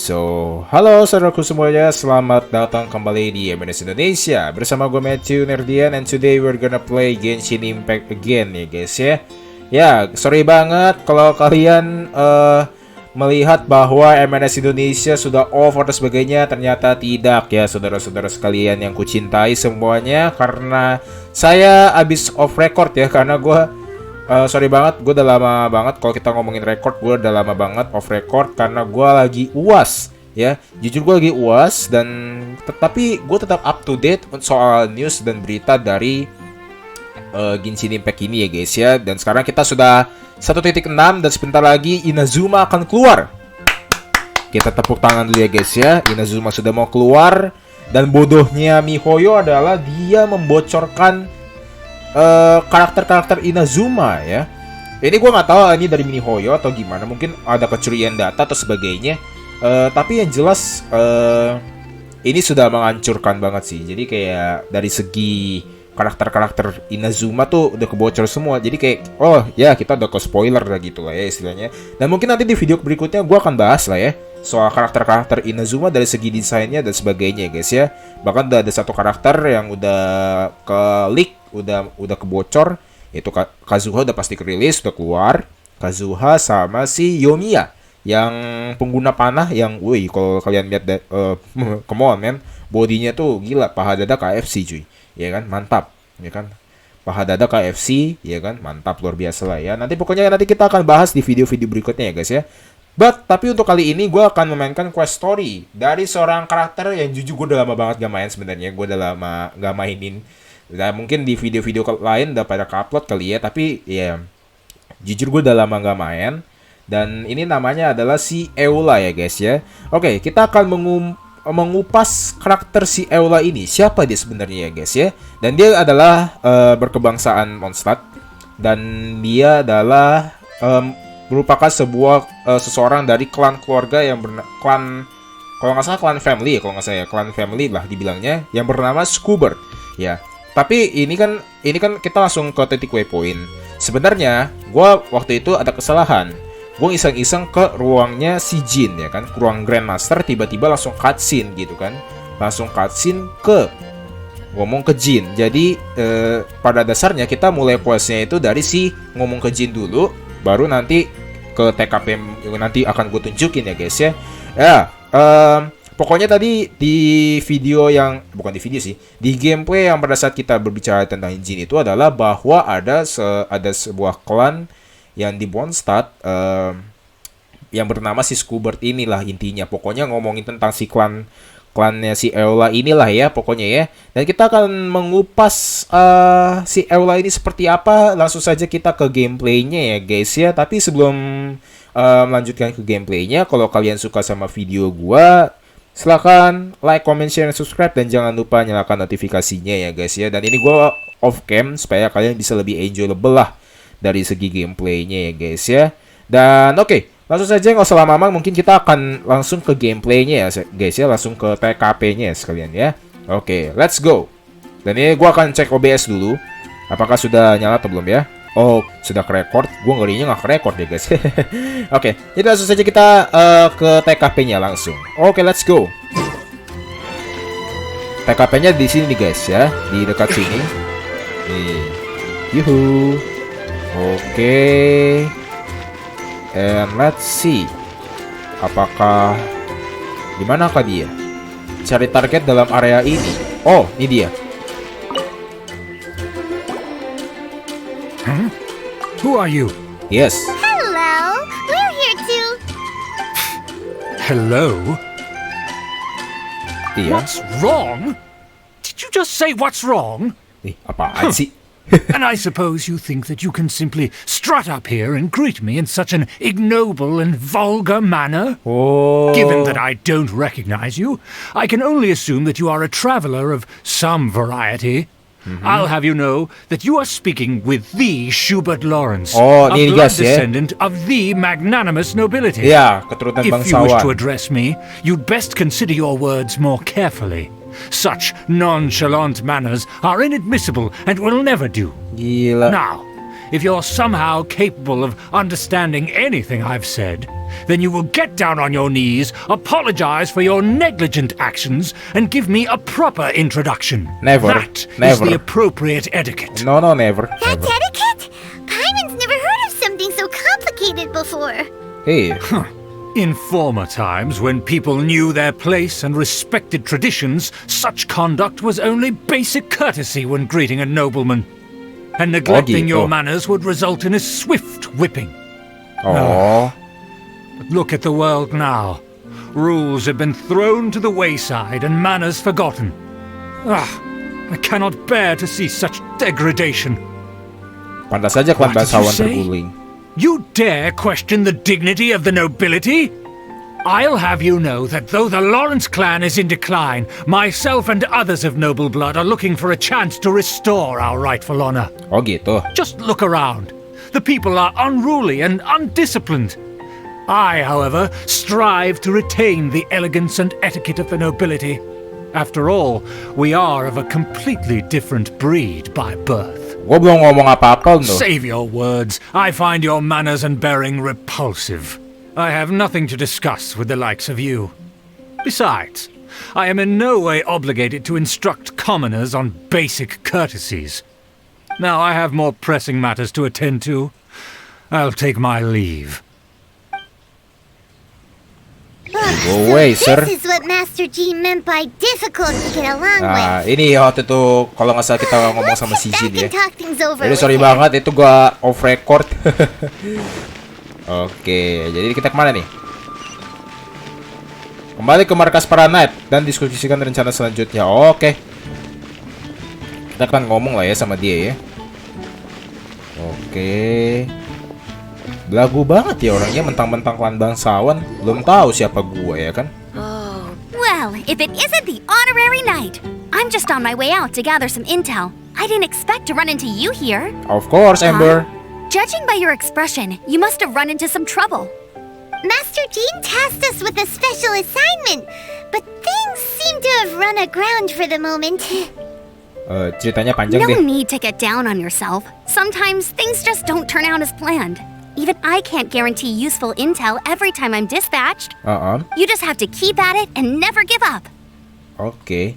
Halo saudaraku semuanya, selamat datang kembali di Indonesia bersama gue Matthew Nerdian, and today we're gonna play Genshin Impact again ya guys ya. Ya, sorry banget kalau kalian melihat bahwa MNS Indonesia sudah off atau sebagainya. Ternyata tidak ya saudara-saudara sekalian yang kucintai semuanya, karena saya abis off record ya, karena gue sorry banget, gue udah lama banget kalau kita ngomongin record, gue udah lama banget off record karena gue lagi UAS ya. Jujur gue lagi UAS, dan tetapi gue tetap up to date soal news dan berita dari Genshin Impact ini ya guys ya. Dan sekarang kita sudah 1.6 dan sebentar lagi Inazuma akan keluar. Kita tepuk tangan dulu ya guys ya. Inazuma sudah mau keluar, dan bodohnya MiHoYo adalah dia membocorkan karakter-karakter Inazuma ya. Ini gue nggak tahu ini dari MiHoYo atau gimana, mungkin ada kecurian data atau sebagainya. Tapi yang jelas ini sudah menghancurkan banget sih. Jadi kayak dari segi karakter-karakter Inazuma tuh udah kebocor semua. Jadi kayak oh ya, kita udah ke spoiler lah gitu lah ya istilahnya. Dan mungkin nanti di video berikutnya gue akan bahas lah ya soal karakter-karakter Inazuma dari segi desainnya dan sebagainya guys ya. Bahkan udah ada satu karakter yang udah ke leak, udah kebocor, itu Kazuha udah pasti kerilis, udah keluar. Kazuha sama si Yomiya yang pengguna panah yang woi, kalau kalian lihat come on man, bodinya tuh gila, paha dada KFC cuy. Ya kan, mantap. Ya kan? Paha dada KFC, ya kan? Mantap, luar biasa lah ya. Nanti pokoknya nanti kita akan bahas di video-video berikutnya ya guys ya. Tapi untuk kali ini gue akan memainkan quest story dari seorang karakter yang jujur gue udah lama banget gak main sebenarnya. Gue udah lama gak mainin. Nah, mungkin di video-video lain udah pada upload kali ya. Tapi ya jujur gue udah lama gak main. Dan ini namanya adalah si Eula ya guys ya. Oke, kita akan mengupas karakter si Eula ini. Siapa dia sebenarnya ya guys ya. Dan dia adalah berkebangsaan Mondstadt. Dan dia adalah merupakan seseorang dari klan keluarga yang klan, kalau nggak salah klan family ya, kalau nggak salah ya, klan family lah dibilangnya, yang bernama Skubert ya. Tapi ini kan kita langsung ke titik waypoint. Sebenarnya gue waktu itu ada kesalahan. Gue iseng-iseng ke ruangnya si Jin ya kan, ruang Grandmaster, tiba-tiba langsung cutscene gitu kan, langsung cutscene ke ngomong ke Jin. Jadi pada dasarnya kita mulai questnya itu dari si ngomong ke Jin dulu, baru nanti ke TKP nanti akan gue tunjukin ya guys ya. Ya, pokoknya tadi di video yang bukan di video sih, di gameplay yang pada saat kita berbicara tentang Jin itu adalah bahwa ada sebuah klan yang di Mondstadt yang bernama si Skubert inilah intinya. Pokoknya ngomongin tentang si klannya si Eula inilah ya pokoknya ya. Dan kita akan mengupas si Eula ini seperti apa. Langsung saja kita ke gameplaynya ya guys ya. Tapi sebelum melanjutkan ke gameplaynya, kalau kalian suka sama video gua, silahkan like, comment, share, dan subscribe. Dan jangan lupa nyalakan notifikasinya ya guys ya. Dan ini gua off cam supaya kalian bisa lebih enjoyable lah dari segi gameplaynya ya guys ya. Dan oke, langsung saja nggak usah lama-lama, mungkin kita akan langsung ke gameplaynya ya guys ya, langsung ke TKP-nya ya sekalian ya. Oke, let's go. Dan ini gue akan cek OBS dulu, apakah sudah nyala atau belum ya. Oh, sudah ke-record. Gue ngerinya nggak ke-record ya guys. Oke, jadi langsung saja kita ke TKP-nya langsung. Oke, let's go. TKP-nya di sini nih guys ya, di dekat sini. Nih, yuhu. Oke. And let's see, apakah dimanakah dia? Cari target dalam area ini. Oh, ini dia. Huh? Who are you? Yes. Hello, we're here to... Hello? Iya. What's wrong? Did you just say what's wrong? Apaan sih? And I suppose you think that you can simply strut up here and greet me in such an ignoble and vulgar manner? Oh. Given that I don't recognize you, I can only assume that you are a traveler of some variety. I'll have you know that you are speaking with the Schubert Lawrence, Oh, a ini blood guys ya. descendant of the magnanimous nobility. Ya, keturunan If you wish to bangsawan. address me, you'd best consider your words more carefully. Such nonchalant manners are inadmissible and will never do. Gila. Now, if you're somehow capable of understanding anything I've said, then you will get down on your knees, apologize for your negligent actions, and give me a proper introduction. Never. That is Never. the appropriate etiquette. No, never. That's Never. etiquette? Paimon's never heard of something so complicated before. Hey, In former times, when people knew their place and respected traditions, such conduct was only basic courtesy when greeting a nobleman. And neglecting your manners would result in a swift whipping. oh, But look at the world now. Rules have been thrown to the wayside and manners forgotten. I cannot bear to see such degradation. pantas saja klan What did you bangsawan say? terguling. You dare question the dignity of the nobility? I'll have you know that though the Lawrence clan is in decline, myself and others of noble blood are looking for a chance to restore our rightful honor. Oh gitu. Just look around. The people are unruly and undisciplined. I, however, strive to retain the elegance and etiquette of the nobility. After all, we are of a completely different breed by birth. Gua belum ngomong apa-apa loh. Save your words. I find your manners and bearing repulsive. I have nothing to discuss with the likes of you. Besides, I am in no way obligated to instruct commoners on basic courtesies. Now I have more pressing matters to attend to. I'll take my leave. Go away, sir. This is what Master G meant by difficult to get along Nah, with. ini waktu itu kalau nggak salah kita ngomong sama si Jin ya. Let's get back and talk things over Jadi with sorry him. banget itu gua off record. Oke, jadi kita kemana nih? Kembali ke markas para knight dan diskusikan rencana selanjutnya. Oke. Kita akan ngomong lah ya sama dia ya. Oke. Belagu banget ya orangnya, mentang-mentang klan bangsawan. Belum tahu siapa gua ya kan? Well, if it isn't the honorary knight, I'm just on my way out to gather some intel. I didn't expect to run into you here. Of course, Amber. Judging by your expression, you must have run into some trouble. Master Jean tasked us with a special assignment, but things seem to have run aground for the moment. Ceritanya panjang No deh. need to get down on yourself. Sometimes things just don't turn out as planned. Even I can't guarantee useful intel every time I'm dispatched. You just have to keep at it and never give up. Oke.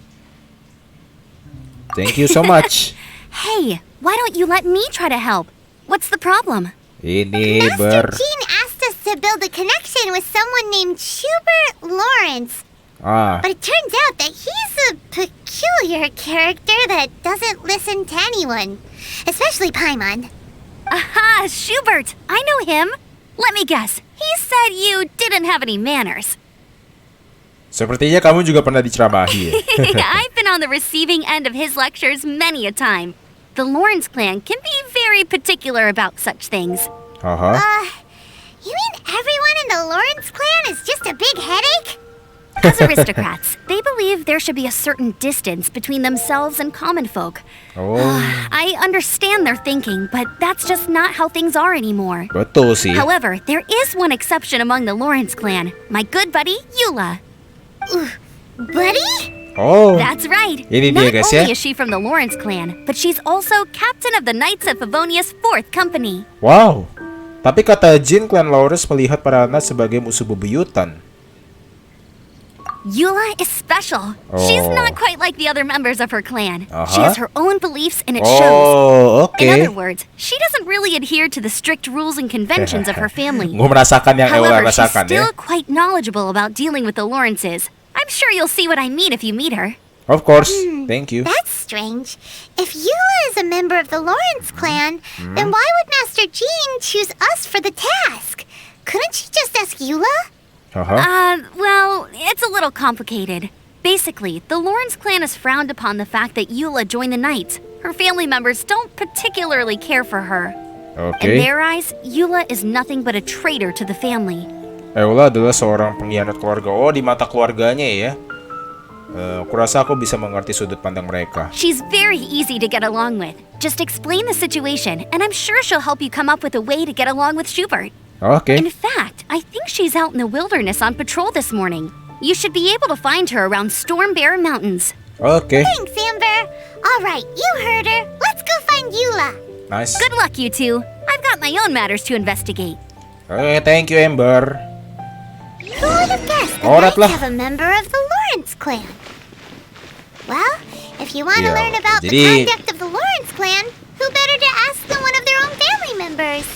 Thank you so much. Hey, why don't you let me try to help? What's the problem? Ini Master Jean asked us to build a connection with someone named Schubert Lawrence. But it turns out that he's a peculiar character that doesn't listen to anyone, especially Paimon. Aha, Schubert! I know him! Let me guess, he said you didn't have any manners. Sepertinya kamu juga pernah diceramahi ya. I've been on the receiving end of his lectures many a time. The Lawrence clan can be very particular about such things. You mean everyone in the Lawrence clan is just a big headache? As aristocrats, they believe there should be a certain distance between themselves and common folk. I understand their thinking, but that's just not how things are anymore. Betul sih. However, there is one exception among the Lawrence clan, my good buddy, Eula. Buddy? Oh, That's right. Ini Not dia, guys, ya. only is she from the Lawrence clan, but she's also captain of the Knights of Favonia's 4th Company. wow. Tapi kata Jin, klan Lawrence melihat para anak sebagai musuh bebuyutan. Eula is special. She's Oh. not quite like the other members of her clan. She Uh-huh. has her own beliefs and it shows. Oh, oke. In other words, she doesn't really adhere to the strict rules and conventions of her family. Gue merasakan yang Eula However, she's rasakan ya. still quite knowledgeable about dealing with the Lawrences. I'm sure you'll see what I mean if you meet her. Of course, thank you. That's strange. If Eula is a member of the Lawrence clan, then why would Master Jean choose us for the task? Couldn't she just ask Eula? Well, it's a little complicated. Basically, the Lawrence clan has frowned upon the fact that Eula joined the Knights. Her family members don't particularly care for her. In Oke. their eyes, Eula is nothing but a traitor to the family. Eula adalah seorang pengkhianat keluarga. Oh, di mata keluarganya ya. Aku rasa aku bisa mengerti sudut pandang mereka. She's very easy to get along with. Just explain the situation, and I'm sure she'll help you come up with a way to get along with Schubert. Oke. In fact, I think she's out in the wilderness on patrol this morning. You should be able to find her around Storm Bear Mountains. Oke. Thanks, Amber. All right, you heard her. Let's go find Eula. Nice. Good luck, you two. my own matters to investigate. Okay, thank you, Ember. Who would have guessed the Alright Knights lah. have a member of the Lawrence clan? Well, if you want to Yeah, learn about the jadi- conduct of the Lawrence clan, who better to ask than one of their own family members?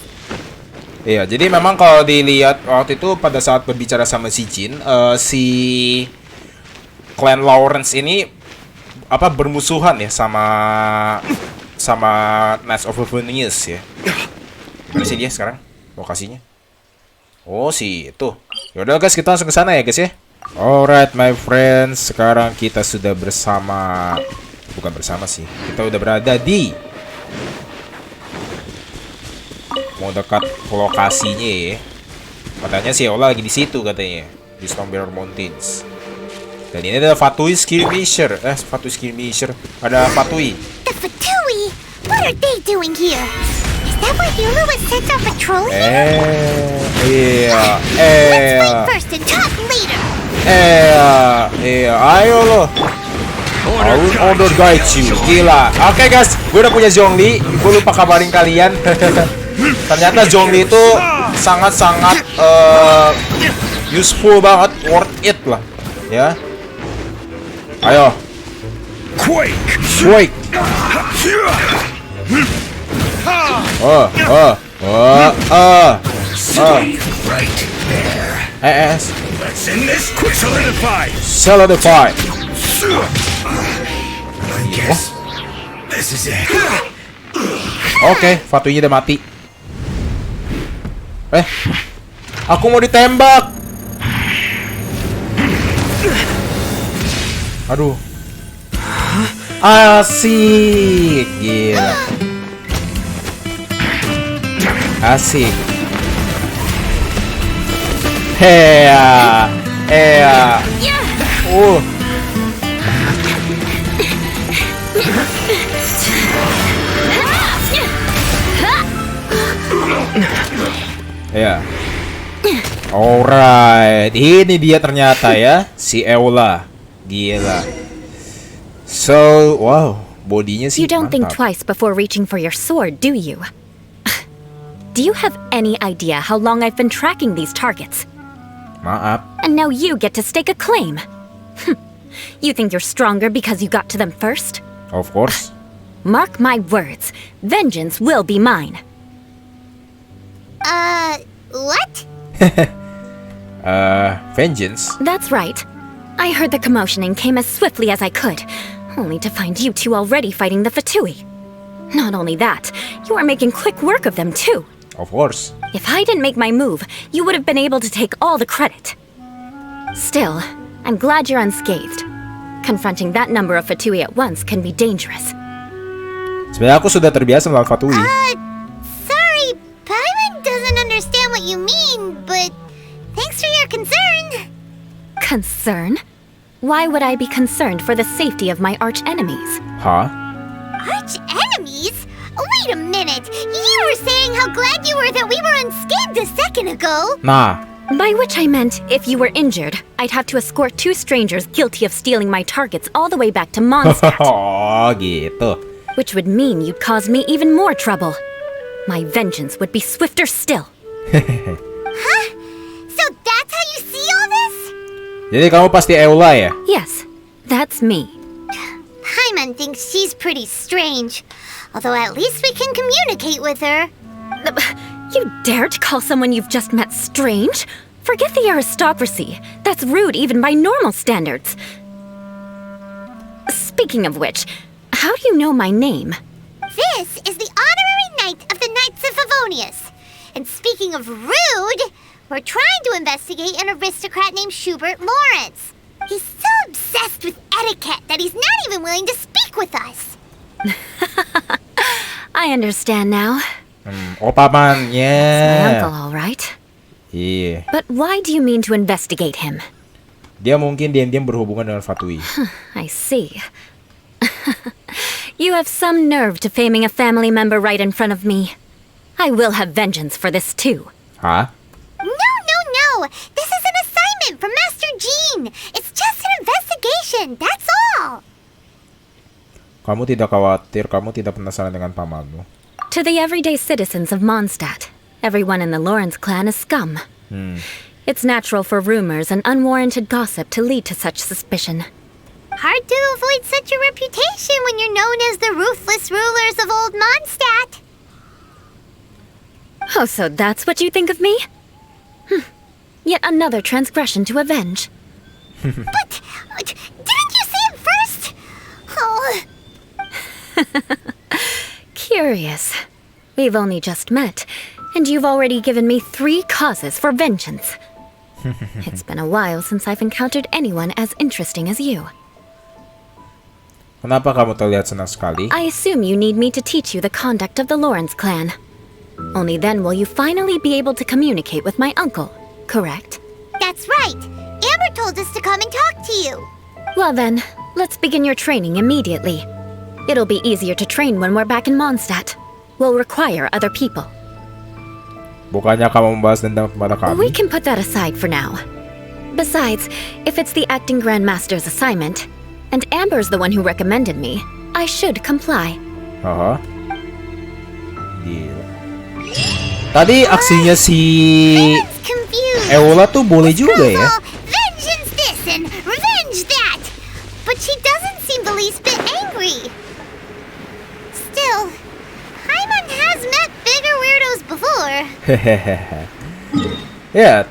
Iya, jadi memang kalau dilihat waktu itu pada saat berbicara sama si Jin, si clan Lawrence ini bermusuhan ya sama Knights of Venus ya. Mana sih dia sekarang lokasinya? Oh, si itu. Yaudah guys, kita langsung ke sana ya guys ya. Alright my friends, sekarang kita sudah bukan bersama sih. Kita udah berada di mau dekat ke lokasinya ya. Katanya si Eula lagi di situ katanya, di Snowbear Mountains. Dan ini adalah Fatui Skirmisher. Fatui Skirmisher. Ada Fatui. The Fatui? What are they doing here? Is that why Eula was sent on patrol here? Let's fight first and talk later. Ayo lo. I will order guide you. Gila. Oke guys, gue udah punya Zhongli. Gue lupa kabarin kalian. Ternyata Zhongli itu sangat-sangat useful banget, worth it lah, ya. Ayo. Quake. Let's end this quick. Solidify. This is it. Oke, Fatuinya udah mati. Aku mau ditembak. Aduh. Asik. Gila. Asik. Ya. Alright, ini dia ternyata ya, si Eula. Gila. So, wow, bodinya sih You don't think mantap. twice before reaching for your sword, do you? Do you have any idea how long I've been tracking these targets? Maaf. And now you get to stake a claim. You think you're stronger because you got to them first? Of course. Mark my words, vengeance will be mine. What? Vengeance. That's right. I heard the commotion and came as swiftly as I could, only to find you two already fighting the Fatui. Not only that, you are making quick work of them too. Of course. If I didn't make my move, you would have been able to take all the credit. Still, I'm glad you're unscathed. Confronting that number of Fatui at once can be dangerous. Sebenarnya aku sudah terbiasa melawan Fatui. Sorry, Paimon doesn't understand what you mean, but thanks for your concern. Concern? Why would I be concerned for the safety of my arch enemies? Hah? Arch enemies? Wait a minute! You were saying how glad you were that we were unscathed a second ago! Nah. By which I meant, if you were injured, I'd have to escort two strangers guilty of stealing my targets all the way back to Mondstadt. Oh, gitu. Which would mean you'd cause me even more trouble. My vengeance would be swifter still. Huh? So that's how you see all this? Jadi kamu pasti Eula ya? Yes, that's me. Paimon thinks she's pretty strange. Although at least we can communicate with her. You dare to call someone you've just met strange? Forget the aristocracy. That's rude even by normal standards. Speaking of which, how do you know my name? This is the honorary knight of the Knights of Favonius. And speaking of rude, we're trying to investigate an aristocrat named Schubert Lawrence. He's so obsessed with etiquette that he's not even willing to speak with us. I understand now. Opa man, My yeah. uncle, all right. Iya. But why do you mean to investigate him? Dia mungkin diam-diam berhubungan dengan Fatui. I see. You have some nerve to faming a family member right in front of me. I will have vengeance for this too. Hah? No. This is an assignment from Master Jean. It's just an investigation, that's all. Kamu tidak khawatir, kamu tidak penasaran dengan pamanmu. To To the everyday citizens of Mondstadt, everyone in the Lawrence clan is scum. It's natural for rumors and unwarranted gossip to lead to such suspicion. Hard to avoid such a reputation when you're known as the ruthless rulers of old Mondstadt. Oh, so that's what you think of me? Yet another transgression to avenge. But didn't you say it first? Oh. Curious. We've only just met, and you've already given me 3 causes for vengeance. It's been a while since I've encountered anyone as interesting as you. Kenapa kamu terlihat senang sekali? I assume you need me to teach you the conduct of the Lawrence clan. Only then will you finally be able to communicate with my uncle, correct? That's right. Amber told us to come and talk to you. Well then, let's begin your training immediately. It'll be easier to train when we're back in Mondstadt. We'll require other people. Bukannya kamu membahas dendam kepada kami? We can put that aside for now. Besides, if it's the acting Grandmaster's assignment, and Amber's the one who recommended me, I should comply. Gila. Tadi aksinya si Everyone's confused. Eula tuh boleh juga ya. Vengeance this and revenge that. But she doesn't seem the least bit angry. Still, Paimon has met bigger weirdos before. Ya,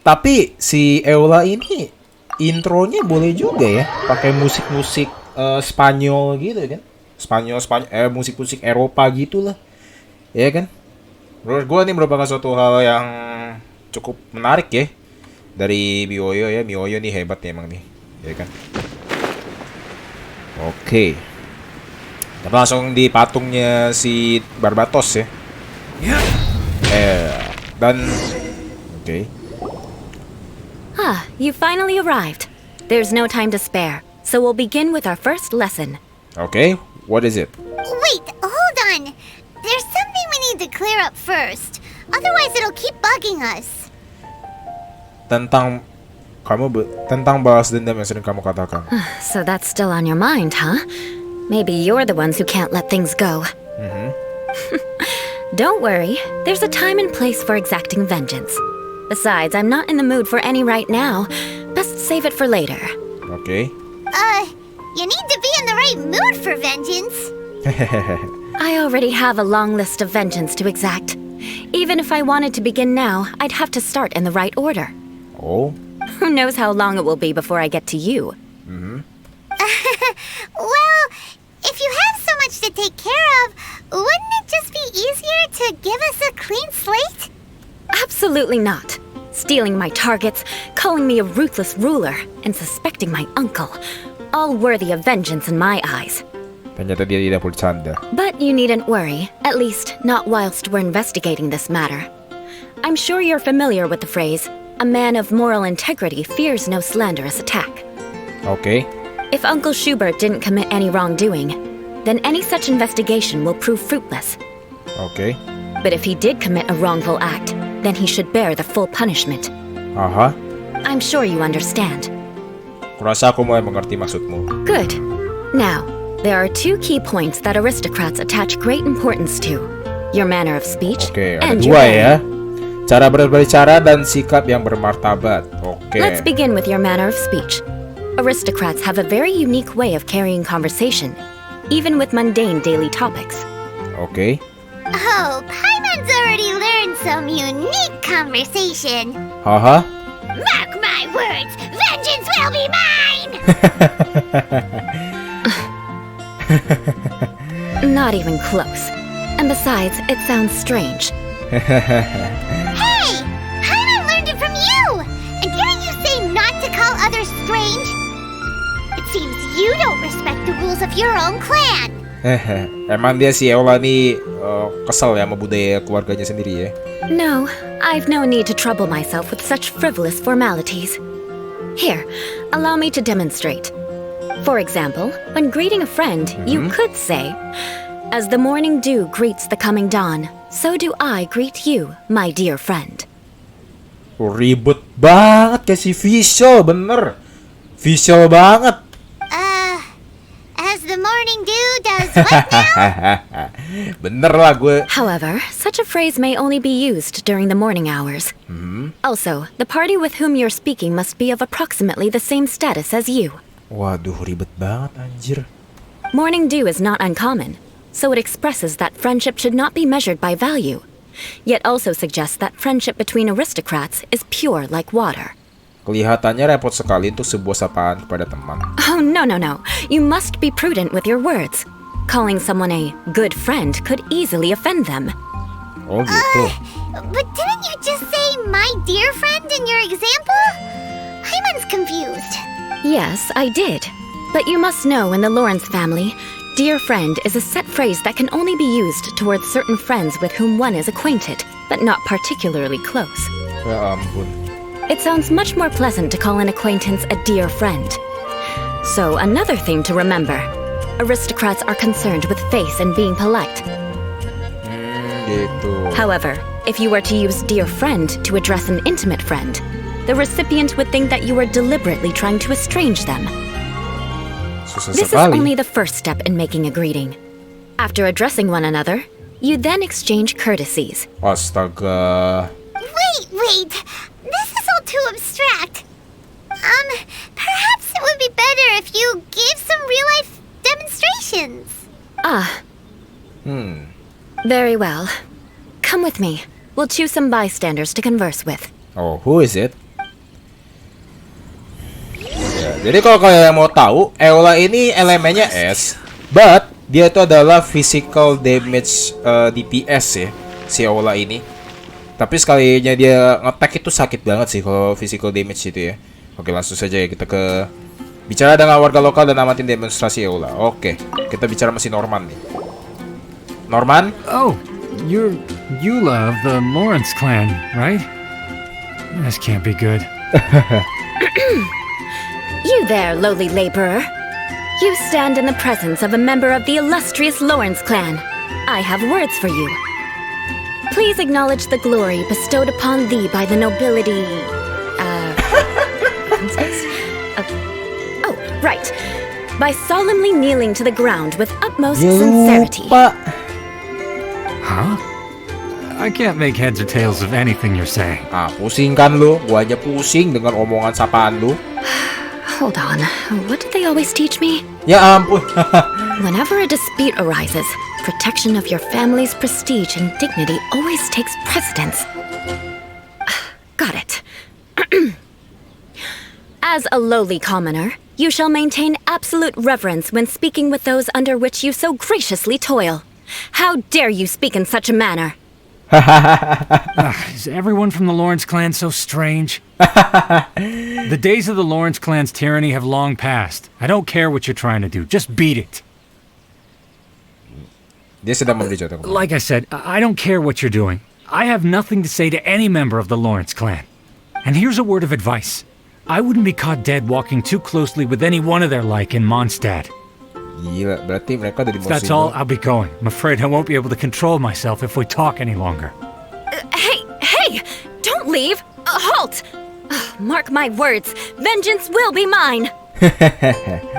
tapi si Eula ini intronya boleh juga ya, pakai musik-musik Spanyol gitu kan. Spanyol musik-musik Eropa gitulah. Ya kan? Menurut gue ini merupakan suatu hal yang cukup menarik ya dari Mihoyo ya. Mihoyo nih hebat nih emang nih, ya kan? Oke. Kita langsung di patungnya si Barbatos ya. Dan oke. You finally arrived. There's no time to spare, so we'll begin with our first lesson. Okay, what is it? Wait, hold on. There's something we need to clear up first. Otherwise it'll keep bugging us. Tentang balas dendam yang sering kamu katakan. So that's still on your mind, huh? Maybe you're the ones who can't let things go. Don't worry, there's a time and place for exacting vengeance. Besides, I'm not in the mood for any right now. Best save it for later. Okay. You need to be in the right mood for vengeance. I already have a long list of vengeance to exact. Even if I wanted to begin now, I'd have to start in the right order. Oh? Who knows how long it will be before I get to you? Well, if you have so much to take care of, wouldn't it just be easier to give us a clean slate? Absolutely not. Stealing my targets, calling me a ruthless ruler, and suspecting my uncle. All worthy of vengeance in my eyes. Ternyata dia tidak bercanda. But you needn't worry, at least not whilst we're investigating this matter. I'm sure you're familiar with the phrase, a man of moral integrity fears no slanderous attack. Okay. If Uncle Schubert didn't commit any wrongdoing, then any such investigation will prove fruitless. Okay. But if he did commit a wrongful act, then he should bear the full punishment. I'm sure you understand. Kurasa aku mulai mengerti maksudmu. Good. Now, there are 2 key points that aristocrats attach great importance to. Your manner of speech Oke, ada and your 2 ya. manner. Cara berbicara dan sikap yang bermartabat. Oke. Let's begin with your manner of speech. Aristocrats have a very unique way of carrying conversation, even with mundane daily topics. Oke. Oh, Paimon's already learned some unique conversation. Mark my words, vengeance will be mine! Not even close. And besides, it sounds strange. Hey! Paimon learned it from you! And didn't you say not to call others strange? It seems you don't respect the rules of your own clan. Emang dia si Eula nih kesel ya sama budaya keluarganya sendiri ya? No, I've no need to trouble myself with such frivolous formalities. Here, allow me to demonstrate. For example, when greeting a friend, you could say, "As the morning dew greets the coming dawn, so do I greet you, my dear friend." Ribet banget kayak si visual, bener. Visual banget. As the morning dew does what now? Bener lah gue. However, such a phrase may only be used during the morning hours. Also, the party with whom you're speaking must be of approximately the same status as you. Waduh, ribet banget anjir. Morning dew is not uncommon, so it expresses that friendship should not be measured by value, yet also suggests that friendship between aristocrats is pure like water. Kelihatannya repot sekali untuk sebuah sapaan kepada teman. Oh, no. You must be prudent with your words. Calling someone a good friend could easily offend them. Oh gitu. But didn't you just say my dear friend in your example? Hyman's confused. Yes, I did. But you must know in the Lawrence family, dear friend is a set phrase that can only be used towards certain friends with whom one is acquainted, but not particularly close. Ya ampun. It sounds much more pleasant to call an acquaintance a dear friend. So, another thing to remember. Aristocrats are concerned with face and being polite. Gitu. However, if you were to use dear friend to address an intimate friend, the recipient would think that you were deliberately trying to estrange them. Susah This is sekali. only the first step in making a greeting. After addressing one another, you then exchange courtesies. Astaga. Wait. This is all too abstract. Perhaps it would be better if you gave some real-life demonstrations. Very well. Come with me. We'll choose some bystanders to converse with. Oh, who is it? Ya, jadi kalau kalian mau tahu, Eula ini elemennya S, but dia itu adalah Physical Damage DPS ya, si Eula ini. Tapi sekalinya dia nge-tag itu sakit banget sih kalau physical damage itu ya. Oke, langsung saja ya kita ke bicara dengan warga lokal dan amatin demonstrasi Eula. Oke, kita bicara sama si Norman nih. Norman? Oh, you're Eula of the Lawrence clan, right? This can't be good. You there, lowly laborer. You stand in the presence of a member of the illustrious Lawrence clan. I have words for you. Please acknowledge the glory bestowed upon thee by the nobility. Oh, right. By solemnly kneeling to the ground with utmost sincerity. Lupa. Huh? I can't make heads or tails of anything you're saying. Ah, pusing kan lu? Gua aja pusing dengan omongan sapaan lu. Hold on. What did they always teach me? Ya ampun. Whenever a dispute arises, protection of your family's prestige and dignity always takes precedence. Got it. As a lowly commoner, you shall maintain absolute reverence when speaking with those under which you so graciously toil. How dare you speak in such a manner? Is everyone from the Lawrence clan so strange? The days of the Lawrence clan's tyranny have long passed. I don't care what you're trying to do. Just beat it. Dia sedang memberi contoh. Like I said, I don't care what you're doing. I have nothing to say to any member of the Lawrence clan. And here's a word of advice. I wouldn't be caught dead walking too closely with any one of their like in Mondstadt. Gila, berarti mereka udah If that's all, I'll be going. I'm afraid I won't be able to control myself if we talk any longer. Hey! Don't leave! Halt! Mark my words, vengeance will be mine!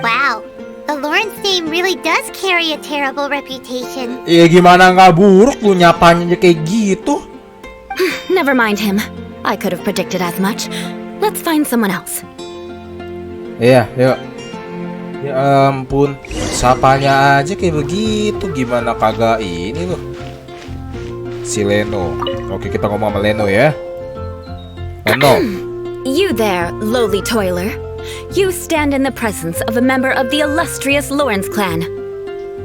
Wow, the Lawrence name really does carry a terrible reputation. Ya gimana nggak buruk lu nyapanya kayak gitu? Never mind him. I could have predicted as much. Let's find someone else. Iya, yuk. Ya ampun, sapanya aja kayak begitu, gimana kagak ini loh. Si Leno. Oke, kita ngomong sama Leno ya. Leno. You there, lowly toiler. You stand in the presence of a member of the illustrious Lawrence clan.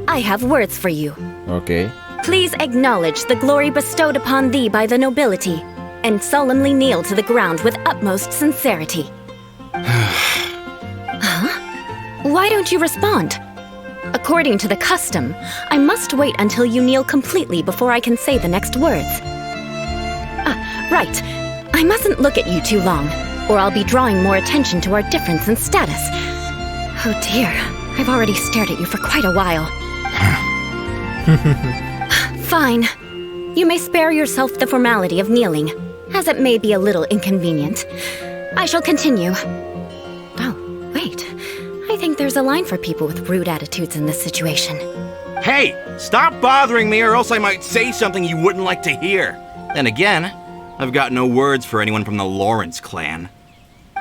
I have words for you. Oke. Please acknowledge the glory bestowed upon thee by the nobility, and solemnly kneel to the ground with utmost sincerity. Why don't you respond? According to the custom, I must wait until you kneel completely before I can say the next words. Right. I mustn't look at you too long, or I'll be drawing more attention to our difference in status. Oh dear, I've already stared at you for quite a while. Fine. You may spare yourself the formality of kneeling, as it may be a little inconvenient. I shall continue. Oh, wait. I think there's a line for people with rude attitudes in this situation. Hey, stop bothering me or else I might say something you wouldn't like to hear. Then again, I've got no words for anyone from the Lawrence clan.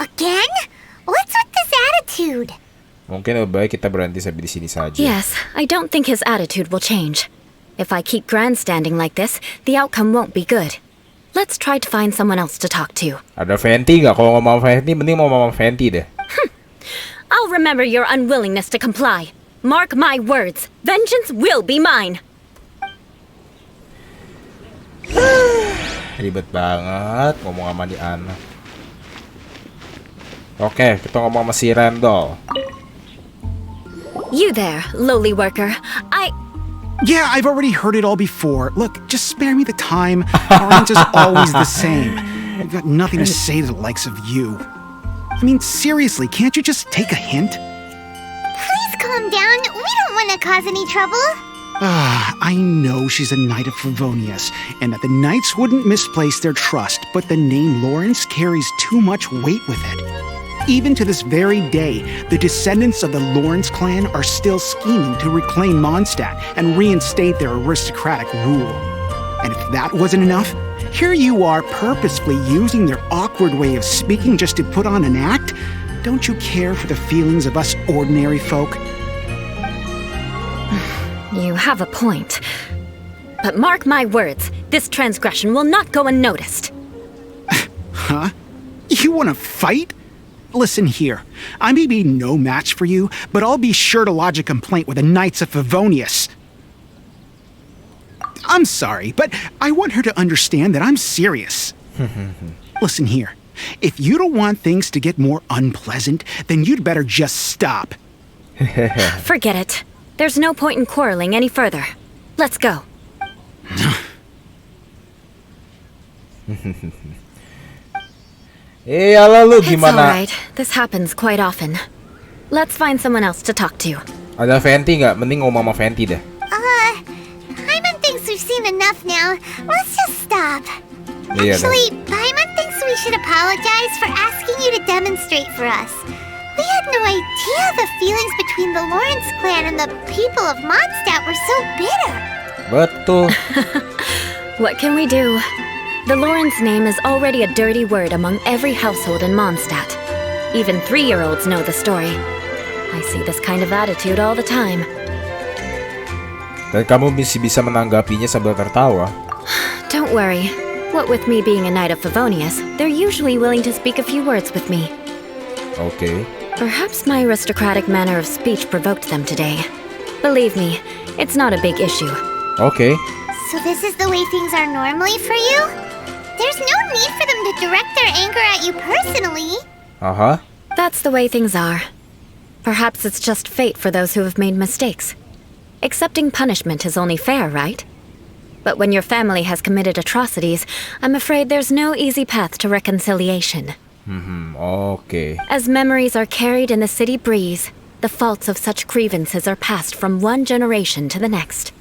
Again? What's with this attitude? Mungkin lebih baik kita berhenti sampai di sini saja. Yes, I don't think his attitude will change. If I keep grandstanding like this, the outcome won't be good. Let's try to find someone else to talk to. Ada Fenty nggak? Kalau ngomong Fenty, mending mau ngomong Fenty deh. I'll remember your unwillingness to comply. Mark my words, vengeance will be mine. Ribet banget ngomong sama di anak. Oke, kita ngomong sama si Randall. You there, lowly worker. Yeah, I've already heard it all before. Look, just spare me the time. Our answer's always the same. I've got nothing to say to the likes of you. I mean, seriously, can't you just take a hint? Please calm down. We don't want to cause any trouble. I know she's a knight of Favonius, and that the knights wouldn't misplace their trust, but the name Lawrence carries too much weight with it. Even to this very day, the descendants of the Lawrence clan are still scheming to reclaim Mondstadt and reinstate their aristocratic rule. And if that wasn't enough, here you are purposefully using their awkward way of speaking just to put on an act? Don't you care for the feelings of us ordinary folk? You have a point. But mark my words, this transgression will not go unnoticed. Huh? You want to fight? Listen here, I may be no match for you, but I'll be sure to lodge a complaint with the Knights of Favonius. I'm sorry, but I want her to understand that I'm serious. Listen here, if you don't want things to get more unpleasant, then you'd better just stop. Forget it. There's no point in quarreling any further. Let's go. Lalu It's gimana? alright. This happens quite often. Let's find someone else to talk to. Ada Fenty nggak? Mending ngomong sama Fenty deh. Paimon thinks we've seen enough now. Let's just stop. Iya deh. Actually, Paimon thinks we should apologize for asking you to demonstrate for us. We had no idea the feelings between the Lawrence clan and the people of Mondstadt were so bitter. Betul. What can we do? The Lawrence name is already a dirty word among every household in Mondstadt. Even 3-year-olds know the story. I see this kind of attitude all the time. Dan kamu bisa menanggapinya sambil tertawa. Don't worry. What with me being a knight of Favonius, they're usually willing to speak a few words with me. Okay. Perhaps my aristocratic manner of speech provoked them today. Believe me, it's not a big issue. Okay. So this is the way things are normally for you? There's no need for them to direct their anger at you personally. Aha. That's the way things are. Perhaps it's just fate for those who have made mistakes. Accepting punishment is only fair, right? But when your family has committed atrocities, I'm afraid there's no easy path to reconciliation. Okay. As memories are carried in the city breeze, the faults of such grievances are passed from one generation to the next.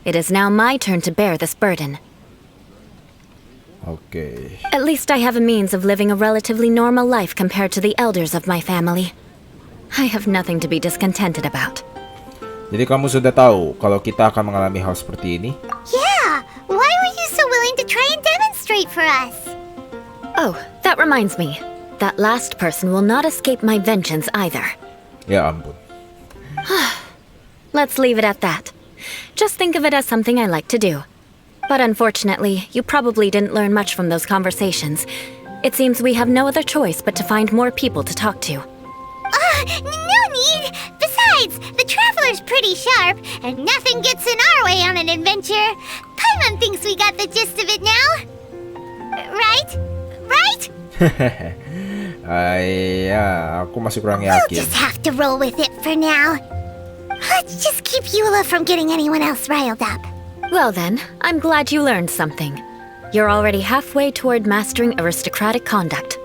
It is now my turn to bear this burden. Okay. At least I have a means of living a relatively normal life compared to the elders of my family. I have nothing to be discontented about. Jadi kamu sudah tahu kalau kita akan mengalami hal seperti ini? Yeah, why were you so willing to try and demonstrate for us? Oh, that reminds me. That last person will not escape my vengeance either. Ya ampun. Let's leave it at that. Just think of it as something I like to do. But unfortunately, you probably didn't learn much from those conversations. It seems we have no other choice but to find more people to talk to. No need! Besides, the Traveler's pretty sharp, and nothing gets in our way on an adventure. Paimon thinks we got the gist of it now. Right? Right? Ya, aku masih kurang We'll yakin. just have to roll with it for now. Let's just keep Eula from getting anyone else riled up. Well then, I'm glad you learned something. You're already halfway toward mastering aristocratic conduct.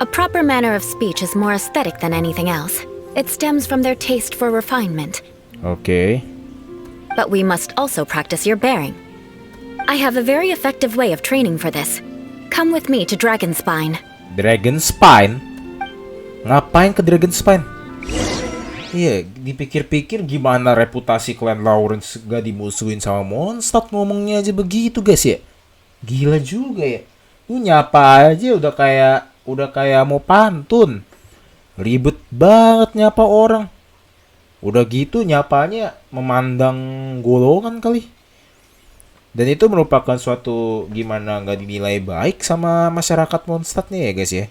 A proper manner of speech is more aesthetic than anything else. It stems from their taste for refinement. Okay. But we must also practice your bearing. I have a very effective way of training for this. Come with me to Dragonspine. Dragonspine? Ngapain ke Dragonspine? Iya, dipikir-pikir gimana reputasi klan Lawrence gak dimusuhin sama Mondstadt, ngomongnya aja begitu guys ya. Gila juga ya. Lu nyapa aja udah kayak mau pantun. Ribet banget nyapa orang. Udah gitu nyapanya memandang golongan kali. Dan itu merupakan suatu gimana nggak dinilai baik sama masyarakat Mondstadt nih ya guys ya.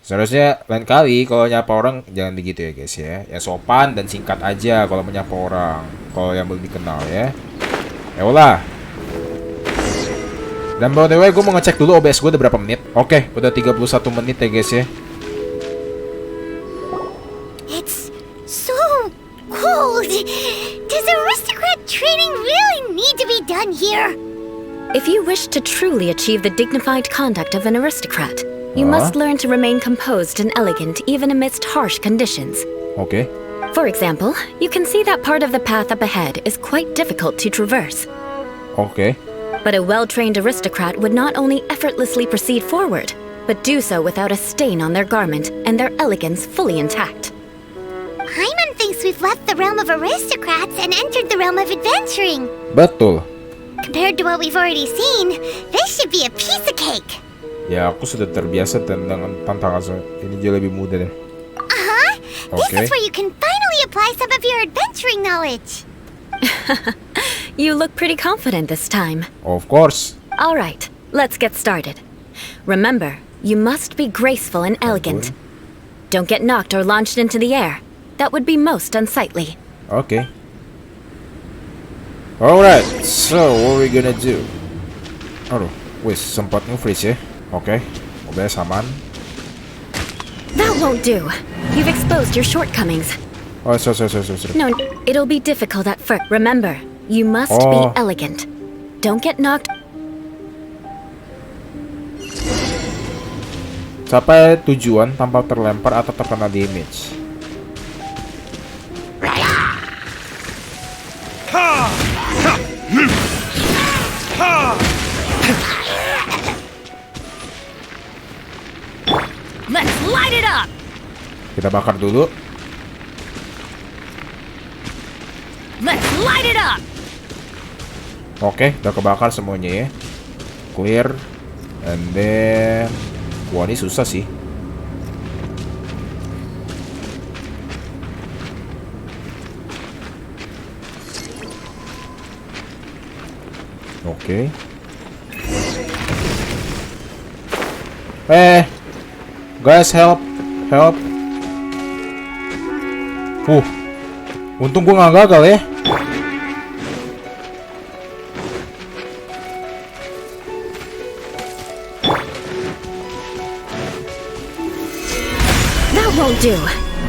Seharusnya lain kali kalau nyapa orang jangan begitu ya guys ya. Ya sopan dan singkat aja kalau menyapa orang. Kalau yang belum dikenal ya. Eula. Dan by the way gue mau ngecek dulu OBS gue udah berapa menit. Oke, udah 31 menit ya guys ya. It's so cold. Does aristocrat training really need to be done here? If you wish to truly achieve the dignified conduct of an aristocrat, you must learn to remain composed and elegant even amidst harsh conditions. Oke. For example, you can see that part of the path up ahead is quite difficult to traverse. Oke. But a well-trained aristocrat would not only effortlessly proceed forward, but do so without a stain on their garment and their elegance fully intact. Hyman thinks we've left the realm of aristocrats and entered the realm of adventuring. Betul. Compared to what we've already seen, this should be a piece of cake. Ya aku sudah terbiasa dengan tantangan ini jauh lebih mudah deh. This is where you can finally apply some of your adventuring knowledge. You look pretty confident this time. Of course. All right, let's get started. Remember, you must be graceful and elegant. Don't get knocked or launched into the air. That would be most unsightly. Okay. Alright, so what are we gonna do? Aduh, wis sempat nge-freeze ya. Oke, OBS aman. That won't do. You've exposed your shortcomings. Oh, sorry. No, it'll be difficult at first. Remember, you must be elegant. Don't get knocked. Sampai tujuan tanpa terlempar atau terkena damage. Let's light it up! Kita bakar dulu. Let's light it up! Oke, udah kebakar semuanya ya. Clear. And then wah, ini susah sih. Oke. Guys, help. Untung gua nggak gagal ya. That won't do.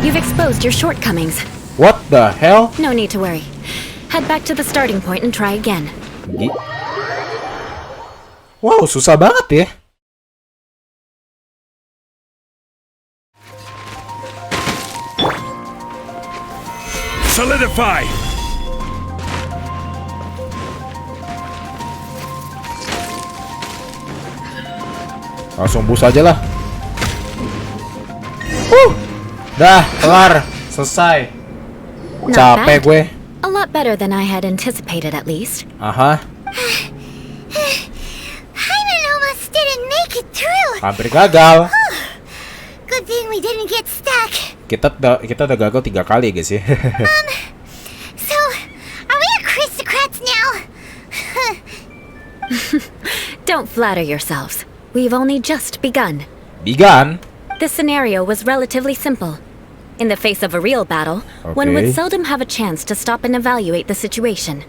You've exposed your shortcomings. What the hell? No need to worry. Head back to the starting point and try again. Wow, susah banget ya. Solidify! Langsung bus aja lah. Dah, kelar. Selesai. Not Capek bad. gue. A lot better than I had anticipated, at least. Aha. Hyman almost didn't make it through. Hampir gagal. Good thing we didn't get stuck. Kita udah gagal 3 kali guys ya. So, are we aristocrats now? Don't flatter yourselves. We've only just begun. Begun? The scenario was relatively simple. In the face of a real battle, one would Okay. seldom have a chance to stop and evaluate the situation.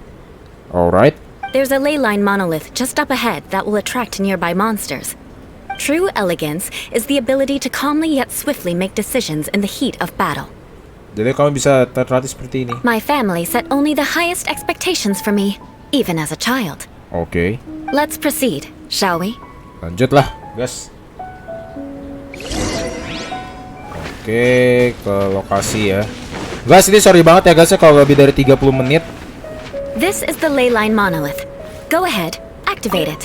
Alright. There's a ley line monolith just up ahead that will attract nearby monsters. True elegance is the ability to calmly yet swiftly make decisions in the heat of battle. Jadi kamu bisa terlatih seperti ini. My family set only the highest expectations for me, even as a child. Oke. Let's proceed, shall we? Lanjutlah, guys. Oke, ke lokasi ya. Guys, ini sorry banget ya guys ya kalau lebih dari 30 menit. This is the ley line monolith. Go ahead, activate it.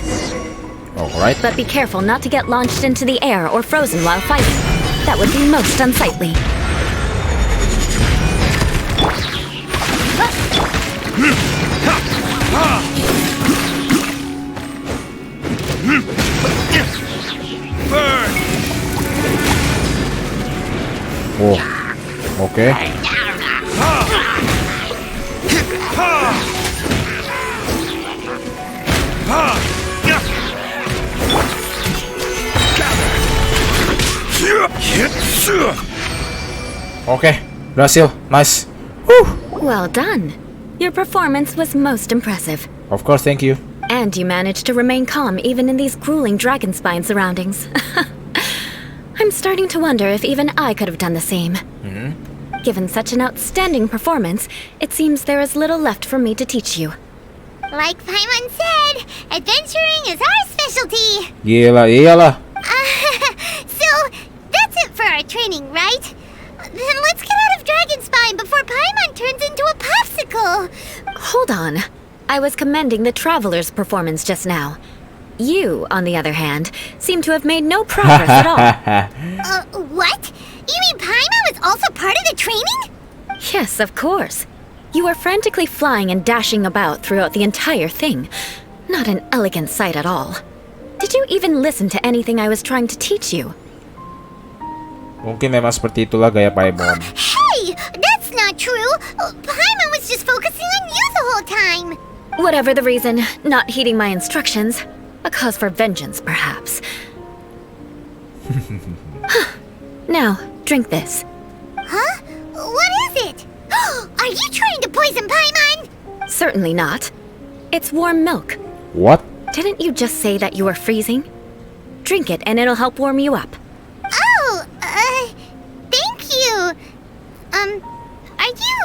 Alright. But be careful not to get launched into the air or frozen while fighting. That would be most unsightly. Oh, oke. Oke, berhasil. Nice. Well done. Your performance was most impressive. Of course, thank you. And you managed to remain calm even in these grueling dragon spine surroundings. I'm starting to wonder if even I could have done the same. Given such an outstanding performance, it seems there is little left for me to teach you. Like Paimon said, adventuring is our specialty. Gila, iyalah. So, that's it for our training, right? Then let's get out of Dragon Spine before Paimon turns into a popsicle. Hold on. I was commending the Traveler's performance just now. You, on the other hand, seem to have made no progress at all. What? You mean Paimon was also part of the training? Yes, of course. You were frantically flying and dashing about throughout the entire thing. Not an elegant sight at all. Did you even listen to anything I was trying to teach you? Mungkin memang seperti itulah gaya Paimon. Hey, that's not true. Paimon was just focusing on you the whole time. Whatever the reason, not heeding my instructions. A cause for vengeance, perhaps. Now, drink this. Huh? What is it? Are you trying to poison Paimon? Certainly not. It's warm milk. What? Didn't you just say that you were freezing? Drink it and it'll help warm you up. Oh, thank you. Are you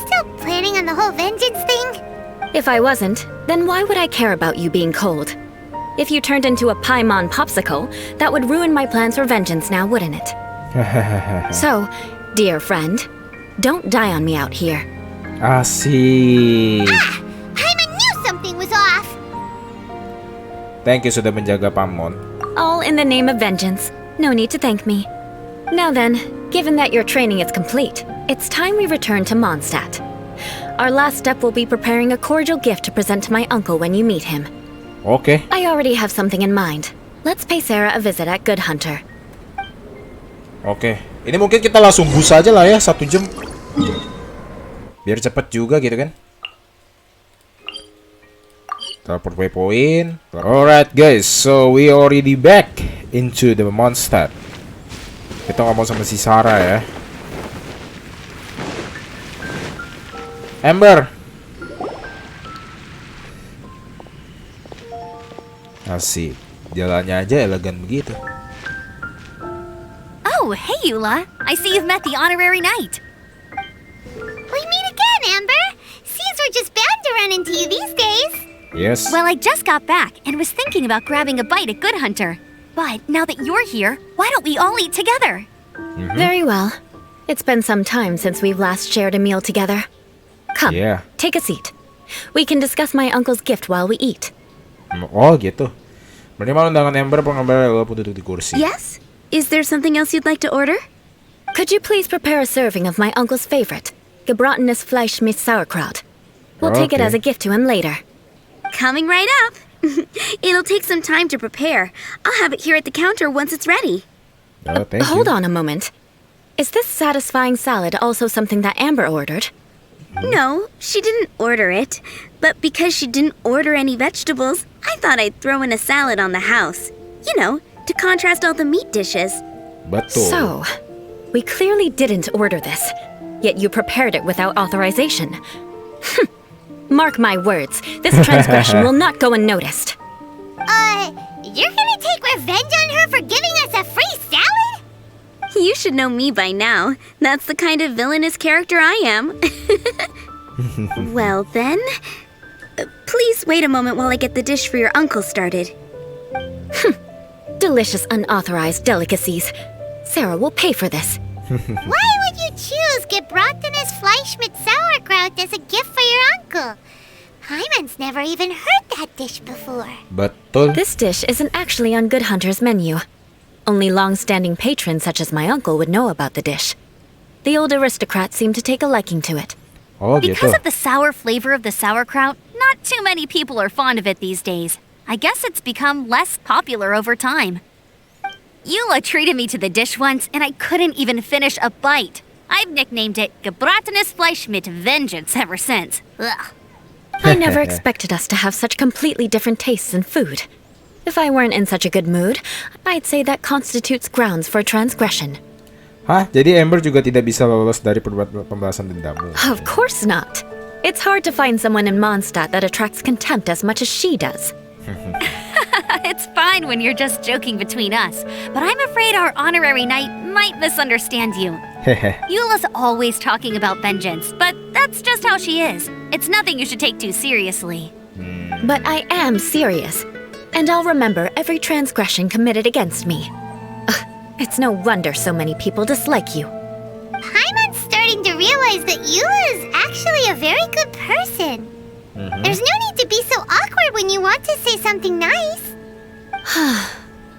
still planning on the whole vengeance thing? If I wasn't, then why would I care about you being cold? If you turned into a Paimon popsicle, that would ruin my plans for vengeance now, wouldn't it? So, dear friend, don't die on me out here. Asik. Paimon knew something was off. Thank you sudah menjaga Paimon. All in the name of vengeance. No need to thank me. Now then, given that your training is complete, it's time we return to Mondstadt. Our last step will be preparing a cordial gift to present to my uncle when you meet him. Oke. I already have something in mind. Let's pay Sarah a visit at Good Hunter. Oke. Ini mungkin kita langsung bus aja lah ya, 1 jam. Biar cepet juga gitu kan. Teleport waypoint. Alright guys, so we already back into the Mondstadt. Kita ngomong sama si Sarah ya. Amber. Asik. Jalannya aja elegan begitu. Oh, hey, Eula. I see you've met the honorary knight. We meet again, Amber. Seems we're just bound to run into you these days. Yes. Well, I just got back and was thinking about grabbing a bite at Good Hunter. But now that you're here, why don't we all eat together? Very well. It's been some time since we've last shared a meal together. Come, Yeah. take a seat. We can discuss my uncle's gift while we eat. Oh gitu. Menerima undangan Amber pengambil walaupun duduk di kursi. Yes? Is there something else you'd like to order? Could you please prepare a serving of my uncle's favorite, gebratenes Fleisch mit Sauerkraut? We'll take it Okay. as a gift to him later. Coming right up. It'll take some time to prepare. I'll have it here at the counter once it's ready. Oh, thank Hold you. on a moment. Is this satisfying salad also something that Amber ordered? No, she didn't order it. But because she didn't order any vegetables, I thought I'd throw in a salad on the house. You know, to contrast all the meat dishes. Betul. So, we clearly didn't order this, yet you prepared it without authorization. Mark my words, this transgression will not go unnoticed. You're gonna take revenge on her for giving us a free salad? You should know me by now. That's the kind of villainous character I am. Well then, please wait a moment while I get the dish for your uncle started. Delicious unauthorized delicacies. Sarah will pay for this. Why would you choose gebratenes Fleisch mit Sauerkraut as a gift for your uncle? Paimon's never even heard that dish before. Betul. This dish isn't actually on Good Hunter's menu. Only long-standing patrons such as my uncle would know about the dish. The old aristocrat seemed to take a liking to it. Oh, Because gitu. of the sour flavor of the sauerkraut, not too many people are fond of it these days. I guess it's become less popular over time. Eula treated me to the dish once, and I couldn't even finish a bite. I've nicknamed it Gebratenes Fleisch mit Vengeance ever since. Ugh. I never expected us to have such completely different tastes in food. If I weren't in such a good mood, I'd say that constitutes grounds for transgression. Hah? Jadi Amber juga tidak bisa lolos dari pembahasan dendammu? Of course not. It's hard to find someone in Mondstadt that attracts contempt as much as she does. It's fine when you're just joking between us, but I'm afraid our honorary knight might misunderstand you. Eula's always talking about vengeance, but that's just how she is. It's nothing you should take too seriously. But I am serious, and I'll remember every transgression committed against me. Ugh, it's no wonder so many people dislike you. Paimon's starting to realize that Eula is actually a very good person. There's no need to be so awkward when you want to say something nice.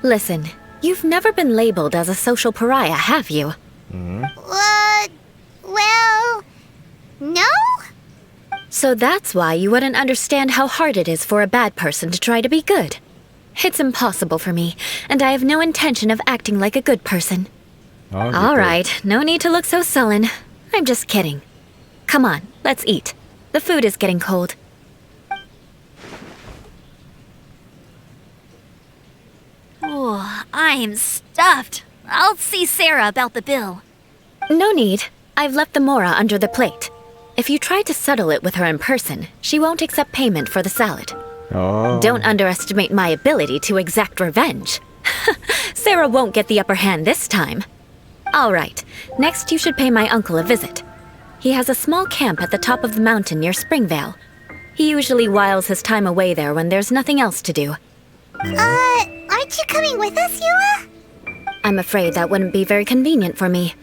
Listen, you've never been labeled as a social pariah, have you? Well, no? So that's why you wouldn't understand how hard it is for a bad person to try to be good. It's impossible for me, and I have no intention of acting like a good person. Oh, All gitu. right, no need to look so sullen. I'm just kidding. Come on, let's eat. The food is getting cold. Oh, I'm stuffed. I'll see Sarah about the bill. No need. I've left the mora under the plate. If you try to settle it with her in person, she won't accept payment for the salad. Oh. Don't underestimate my ability to exact revenge. Sarah won't get the upper hand this time. All right, next you should pay my uncle a visit. He has a small camp at the top of the mountain near Springvale. He usually whiles his time away there when there's nothing else to do. Aren't you coming with us, Eula? I'm afraid that wouldn't be very convenient for me.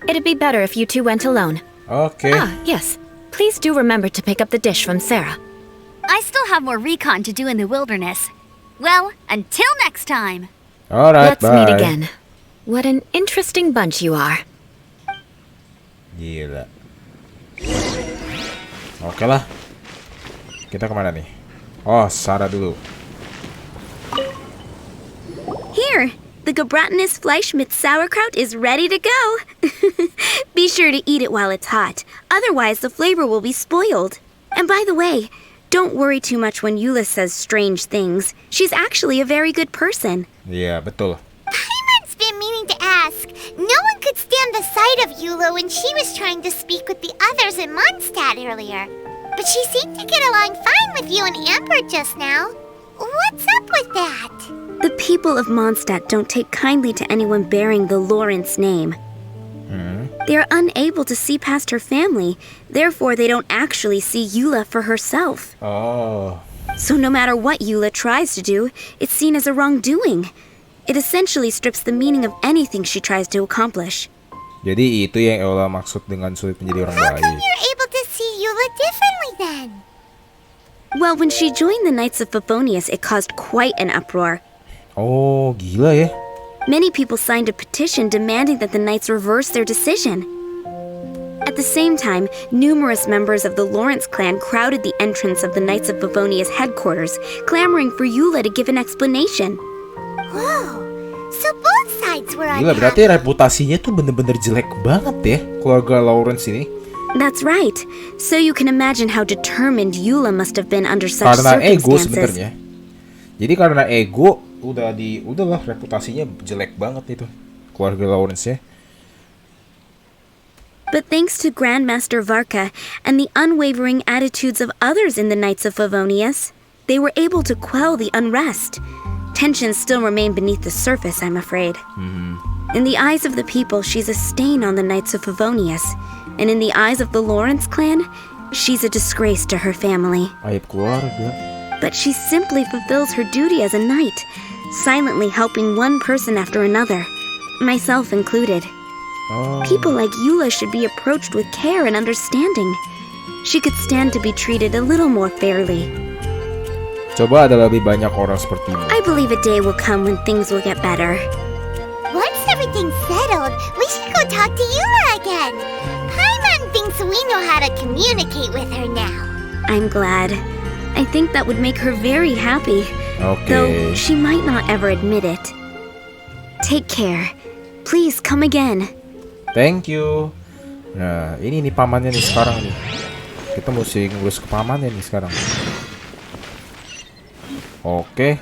It'd be better if you two went alone. Okay. Ah, yes. Please do remember to pick up the dish from Sarah. I still have more recon to do in the wilderness. Well, until next time. Alright, Let's bye. meet again. What an interesting bunch you are. Gila. Oke lah. Kita kemana nih? Oh, Sarah dulu. Here, the Gebratenes Fleisch mit sauerkraut is ready to go. Be sure to eat it while it's hot, otherwise the flavor will be spoiled. And by the way, don't worry too much when Eula says strange things. She's actually a very good person. Iya, betul. Paimon's been meaning to ask. No one could stand the sight of Eula when she was trying to speak with the others in Mondstadt earlier. But she seemed to get along fine with you and Amber just now. What's up with that? The people of Mondstadt don't take kindly to anyone bearing the Lawrence name. They are unable to see past her family, therefore they don't actually see Eula for herself. Oh. So no matter what Eula tries to do, it's seen as a wrongdoing. It essentially strips the meaning of anything she tries to accomplish. Jadi itu yang Eula maksud dengan sulit menjadi orang How come baik. you're able to see Eula differently then? Well, when she joined the Knights of Favonius, it caused quite an uproar. Oh, gila ya. Many people signed a petition demanding that the Knights reverse their decision. At the same time, numerous members of the Lawrence clan crowded the entrance of the Knights of Favonius headquarters, clamoring for Eula to give an explanation. Whoa, so both sides were Gila, unhappy. berarti reputasinya tuh bener-bener jelek banget ya, keluarga Lawrence ini. That's right. So you can imagine how determined Eula must have been under such Karena ego circumstances. sebenarnya. Jadi karena ego udahlah reputasinya jelek banget itu keluarga Lawrence ya. But thanks to Grandmaster Varka and the unwavering attitudes of others in the Knights of Favonius, they were able to quell the unrest. Tensions still remain beneath the surface, I'm afraid. In the eyes of the people, she's a stain on the Knights of Favonius. And in the eyes of the Lawrence clan, she's a disgrace to her family. Aib keluarga. But she simply fulfills her duty as a knight, silently helping one person after another, myself included. Oh. People like Eula should be approached with care and understanding. She could stand to be treated a little more fairly. Coba ada lebih banyak orang sepertimu. I believe a day will come when things will get better. Once everything's settled, we should go talk to Eula again. Paimon thinks we know how to communicate with her now. I'm glad. I think that would make her very happy. Oke. Though she might not ever admit it. Take care. Please come again. Thank you. Nah, ini nih pamannya nih sekarang nih. Kita mesti ngurus ke pamannya nih sekarang. Oke.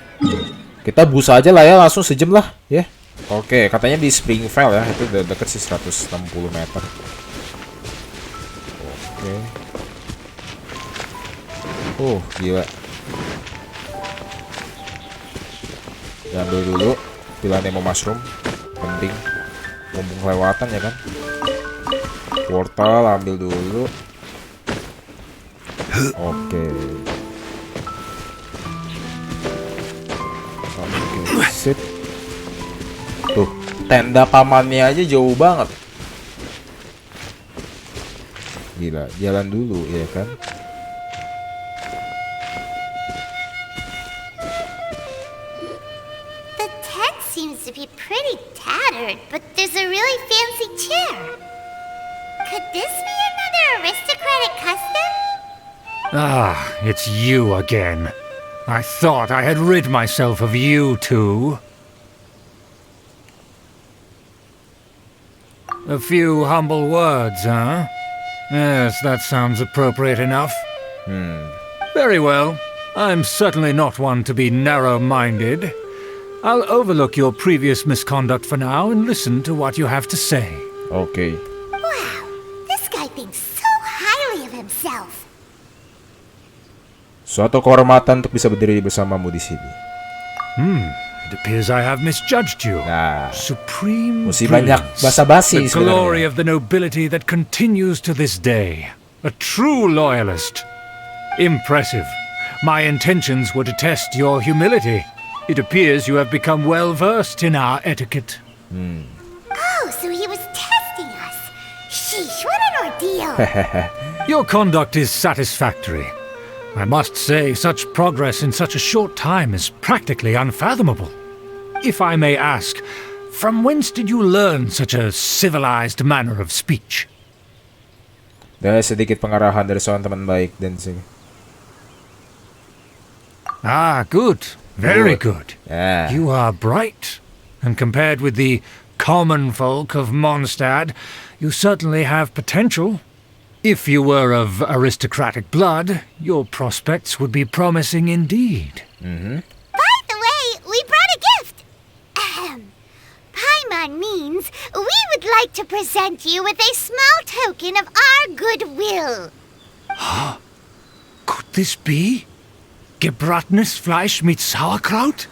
Kita busa aja lah ya, langsung sejam lah ya. Oke, katanya di Springvale ya, itu udah deket sih 160 meter. Oke. Gila. Diambil dulu pilihan Nemo Mushroom. Penting. Mumpung kelewatan ya kan. Portal ambil dulu. Oke. Sip. Tuh, tenda pamannya aja jauh banget. Gila, jalan dulu ya kan. The tent seems to be pretty tattered, but there's a really fancy chair. Could this be another aristocratic custom? Ah, it's you again. I thought I had rid myself of you two. A few humble words, huh? Yes, that sounds appropriate enough. Very well. I'm certainly not one to be narrow-minded. I'll overlook your previous misconduct for now and listen to what you have to say. Oke. Wow, this guy thinks so highly of himself. Suatu kehormatan untuk bisa berdiri bersamamu di sini. It appears I have misjudged you. Nah, Supreme mesti banyak brilliance. basa-basi The glory sebenarnya. of the nobility that continues to this day. A true loyalist. Impressive. My intentions were to test your humility. It appears you have become well versed in our etiquette. Oh, so he was testing us. Sheesh, what an ordeal. Your conduct is satisfactory. I must say, such progress in such a short time is practically unfathomable. If I may ask, from whence did you learn such a civilized manner of speech? Dari sedikit pengarahan dari seorang teman baik dan sih. Ah, good. Very good. Yeah. You are bright. And compared with the common folk of Mondstadt, you certainly have potential. If you were of aristocratic blood, your prospects would be promising indeed. By the way, we brought a gift. Ahem. Paimon means we would like to present you with a small token of our goodwill. Could this be? Gebratenes Fleisch mit Sauerkraut?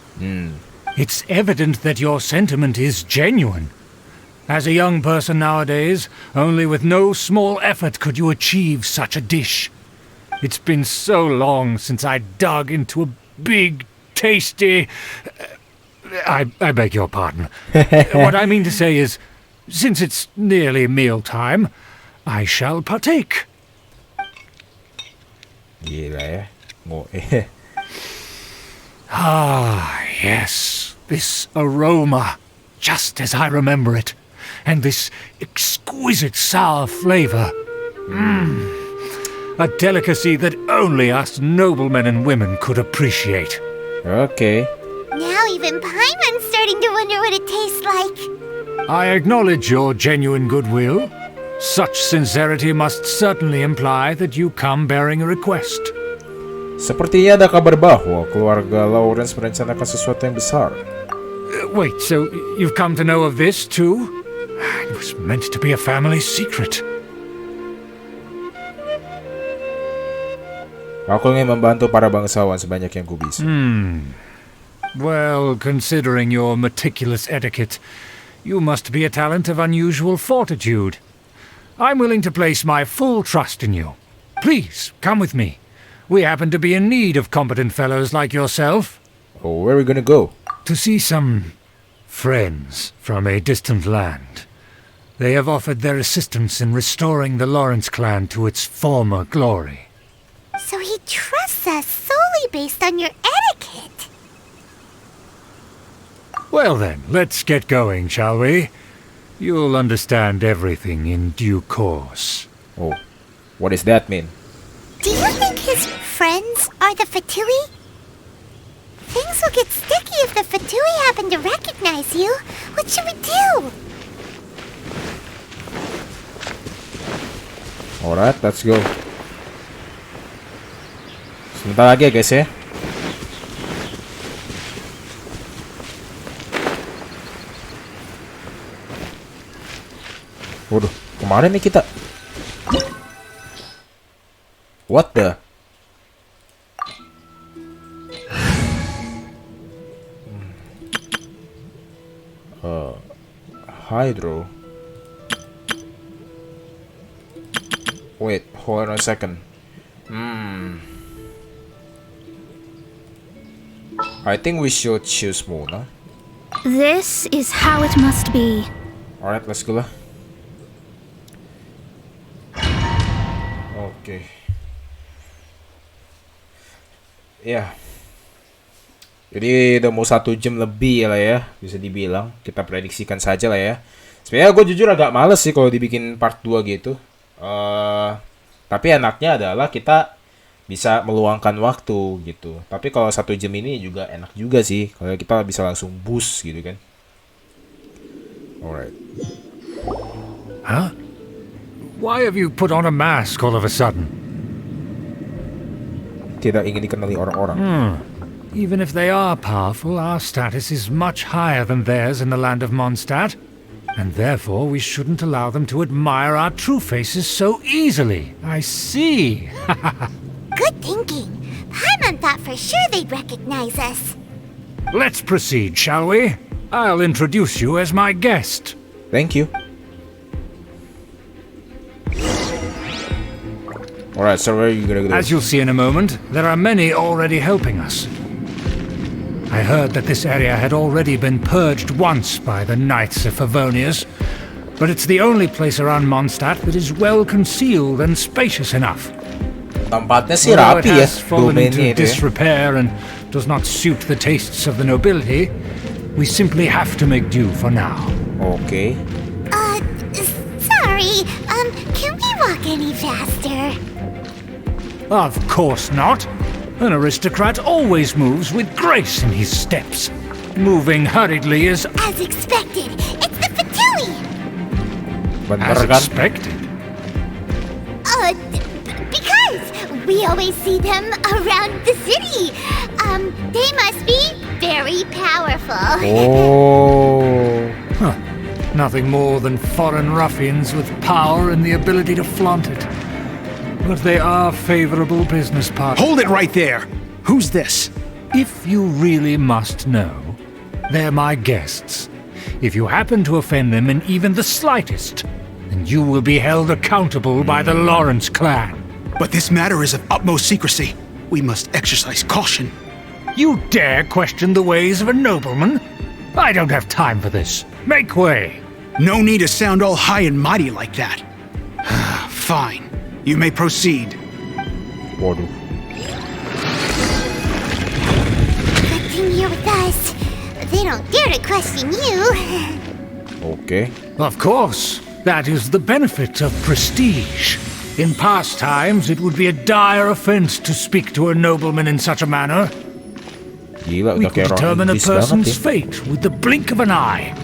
It's evident that your sentiment is genuine. As a young person nowadays, only with no small effort could you achieve such a dish. It's been so long since I dug into a big, tasty... I beg your pardon. What I mean to say is, since it's nearly mealtime, I shall partake. Gila ya. Ah, yes, this aroma, just as I remember it, and this exquisite sour flavor. A delicacy that only us noblemen and women could appreciate. Oke. Now even Paimon's starting to wonder what it tastes like. I acknowledge your genuine goodwill. Such sincerity must certainly imply that you come bearing a request. Sepertinya ada kabar bahwa keluarga Lawrence merencanakan sesuatu yang besar. Wait, so you've come to know of this too? It was meant to be a family secret. Aku ingin membantu para bangsawan sebanyak yang kubisa. Well, considering your meticulous etiquette, you must be a talent of unusual fortitude. I'm willing to place my full trust in you. Please, come with me. We happen to be in need of competent fellows like yourself. Oh, where are we gonna go? To see some friends from a distant land. They have offered their assistance in restoring the Lawrence clan to its former glory. So he trusts us solely based on your etiquette. Well then, let's get going, shall we? You'll understand everything in due course. Oh, what does that mean? Do you think his friends are the Fatui? Things will get sticky if the Fatui happen to recognize you. What should we do? Alright, let's go. Sebentar lagi ya guys ya. Waduh, kemana nih kita? What the? Hydro. Wait, hold on a second. I think we should choose Mona. This is how it must be. Alright, let's go lah. Oke. Ya. Jadi udah mau 1 jam lebih ya lah ya, bisa dibilang. Kita prediksikan saja lah ya. Sebenarnya gue jujur agak males sih kalau dibikin part 2 gitu. Tapi enaknya adalah kita bisa meluangkan waktu gitu. Tapi kalau 1 jam ini juga enak juga sih, kalau kita bisa langsung boost gitu kan. Alright. Huh? Why have you put on a mask all of a sudden? Tidak ingin dikenali orang-orang. Even if they are powerful, our status is much higher than theirs in the land of Mondstadt. And therefore we shouldn't allow them to admire our true faces so easily. I see. Good thinking. Paimon thought for sure they'd recognize us. Let's proceed, shall we? I'll introduce you as my guest. Thank you. Alright, so where are you gonna go? As you'll see in a moment, there are many already helping us. I heard that this area had already been purged once by the Knights of Favonius, but it's the only place around Mondstadt that is well concealed and spacious enough. Tempatnya sih Although rapi it ya, has fallen domainnya into itu ya. disrepair and does not suit the tastes of the nobility, we simply have to make do for now. Oke. Sorry, can we walk any faster? Of course not. An aristocrat always moves with grace in his steps. Moving hurriedly is As expected, it's the Fatui! Bener as kan? expected. Because we always see them around the city. They must be very powerful. Oh. Nothing more than foreign ruffians with power and the ability to flaunt it. But they are favorable business partners. Hold it right there! Who's this? If you really must know, they're my guests. If you happen to offend them in even the slightest, then you will be held accountable by the Lawrence clan. But this matter is of utmost secrecy. We must exercise caution. You dare question the ways of a nobleman? I don't have time for this. Make way. No need to sound all high and mighty like that. Fine. You may proceed. Waduh. Good thing you're with us. They don't dare to question you. Oke. Of course, that is the benefit of prestige. In past times, it would be a dire offense to speak to a nobleman in such a manner. Gila, We udah could kayak orang determine a Inggris banget person's ya. fate with the blink of an eye.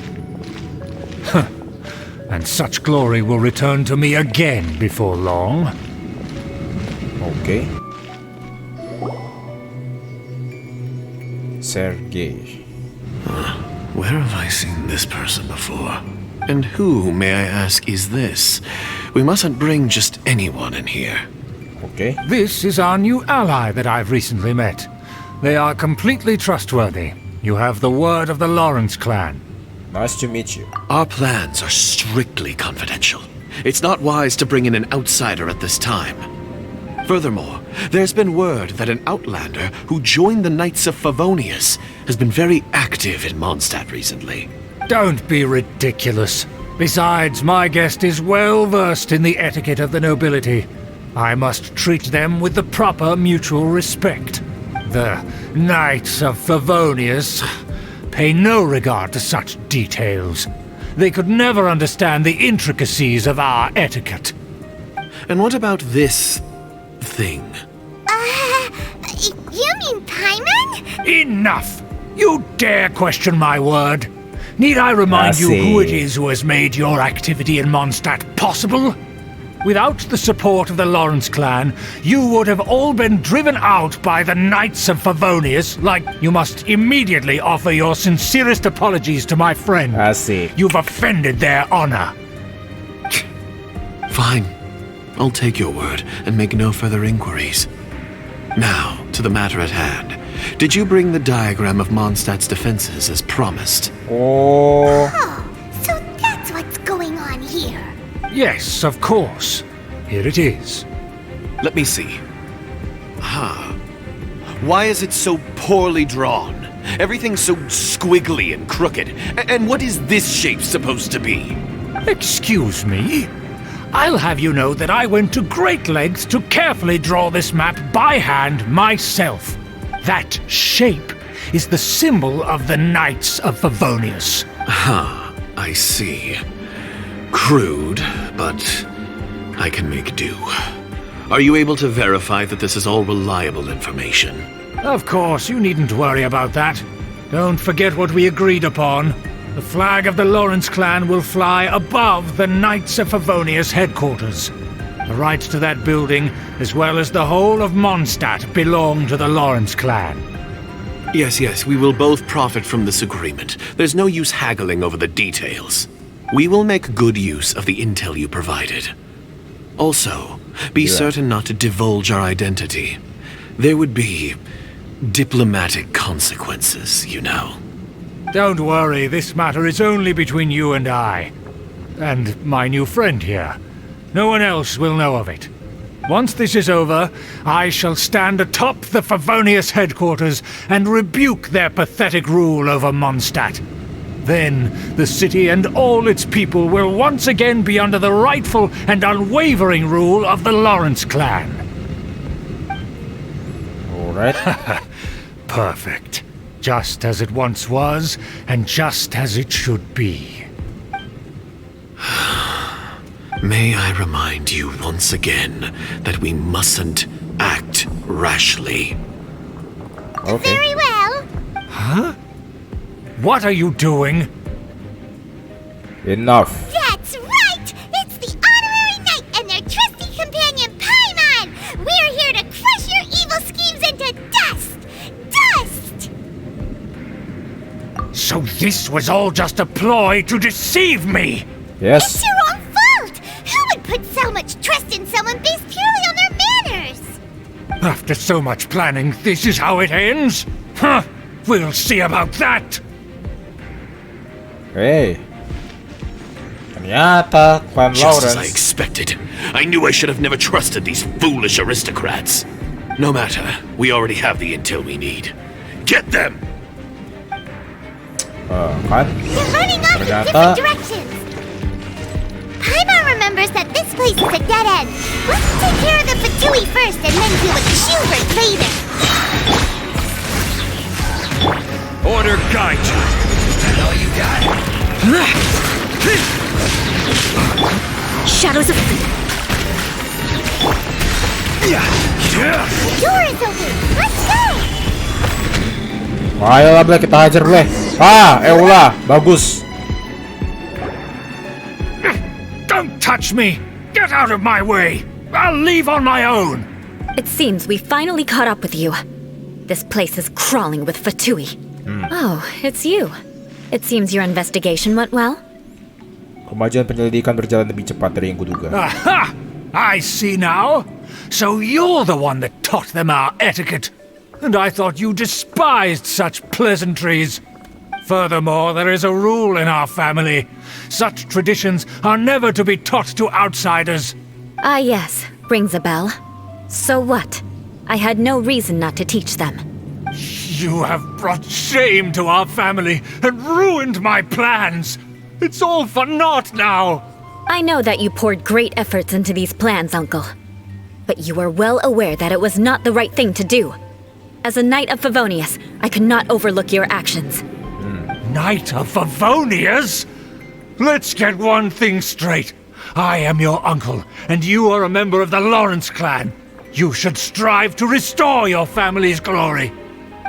And such glory will return to me again before long. Oke. Sergei. Where have I seen this person before? And who, may I ask, is this? We mustn't bring just anyone in here. Oke. This is our new ally that I've recently met. They are completely trustworthy. You have the word of the Lawrence clan. Nice to meet you. Our plans are strictly confidential. It's not wise to bring in an outsider at this time. Furthermore, there's been word that an outlander who joined the Knights of Favonius has been very active in Mondstadt recently. Don't be ridiculous. Besides, my guest is well versed in the etiquette of the nobility. I must treat them with the proper mutual respect. The Knights of Favonius pay no regard to such details. They could never understand the intricacies of our etiquette. And what about this thing? You mean Paimon? Enough! You dare question my word? Need I remind you who it is who has made your activity in Mondstadt possible? Without the support of the Lawrence clan, you would have all been driven out by the Knights of Favonius. You must immediately offer your sincerest apologies to my friend. I see. You've offended their honor. Fine. I'll take your word and make no further inquiries. Now, to the matter at hand. Did you bring the diagram of Mondstadt's defenses as promised? Oh. So that's what's going on here. Yes, of course. Here it is. Let me see. Why is it so poorly drawn? Everything's so squiggly and crooked. And what is this shape supposed to be? Excuse me? I'll have you know that I went to great lengths to carefully draw this map by hand myself. That shape is the symbol of the Knights of Favonius. I see. Crude, but I can make do. Are you able to verify that this is all reliable information? Of course, you needn't worry about that. Don't forget what we agreed upon. The flag of the Lawrence clan will fly above the Knights of Favonius headquarters. The rights to that building, as well as the whole of Mondstadt, belong to the Lawrence clan. Yes, we will both profit from this agreement. There's no use haggling over the details. We will make good use of the intel you provided. Also, be certain not to divulge our identity. There would be diplomatic consequences, you know. Don't worry, this matter is only between you and I. And my new friend here. No one else will know of it. Once this is over, I shall stand atop the Favonius headquarters and rebuke their pathetic rule over Mondstadt. Then, the city and all its people will once again be under the rightful and unwavering rule of the Lawrence clan. Alright. Perfect. Just as it once was, and just as it should be. May I remind you once again that we mustn't act rashly. Okay. Very well. Huh? What are you doing? Enough. That's right! It's the Honorary Knight and their trusty companion, Paimon! We're here to crush your evil schemes into dust! Dust! So this was all just a ploy to deceive me! Yes. It's your own fault! Who would put so much trust in someone based purely on their manners? After so much planning, this is how it ends? Huh! We'll see about that! Hey. Ternyata Clan Just as I Lawrence. expected. I knew I should have never trusted these foolish aristocrats. No matter, we already have the intel we need. Get them! Kan? They're running off in different directions. Paimon remembers that this place is a dead end. Let's take care of the Fatui first and then deal with Schubert later. Order guide you. That all you got? Shadows of... Door is open. Let's go. Ayolah, Bleh, kita hajar, Bleh. Eula, bagus. Don't touch me! Get out of my way! I'll leave on my own! It seems we finally caught up with you. This place is crawling with Fatui. Oh, it's you. It seems your investigation went well. Kemajuan penyelidikan berjalan lebih cepat dari yang kuduga. Aha! I see now. So you're the one that taught them our etiquette. And I thought you despised such pleasantries. Furthermore, there is a rule in our family. Such traditions are never to be taught to outsiders. Ah, yes. Rings a bell. So what? I had no reason not to teach them. You have brought shame to our family and ruined my plans. It's all for naught now. I know that you poured great efforts into these plans, Uncle. But you are well aware that it was not the right thing to do. As a Knight of Favonius, I could not overlook your actions. Knight of Favonius? Let's get one thing straight. I am your uncle, and you are a member of the Lawrence clan. You should strive to restore your family's glory.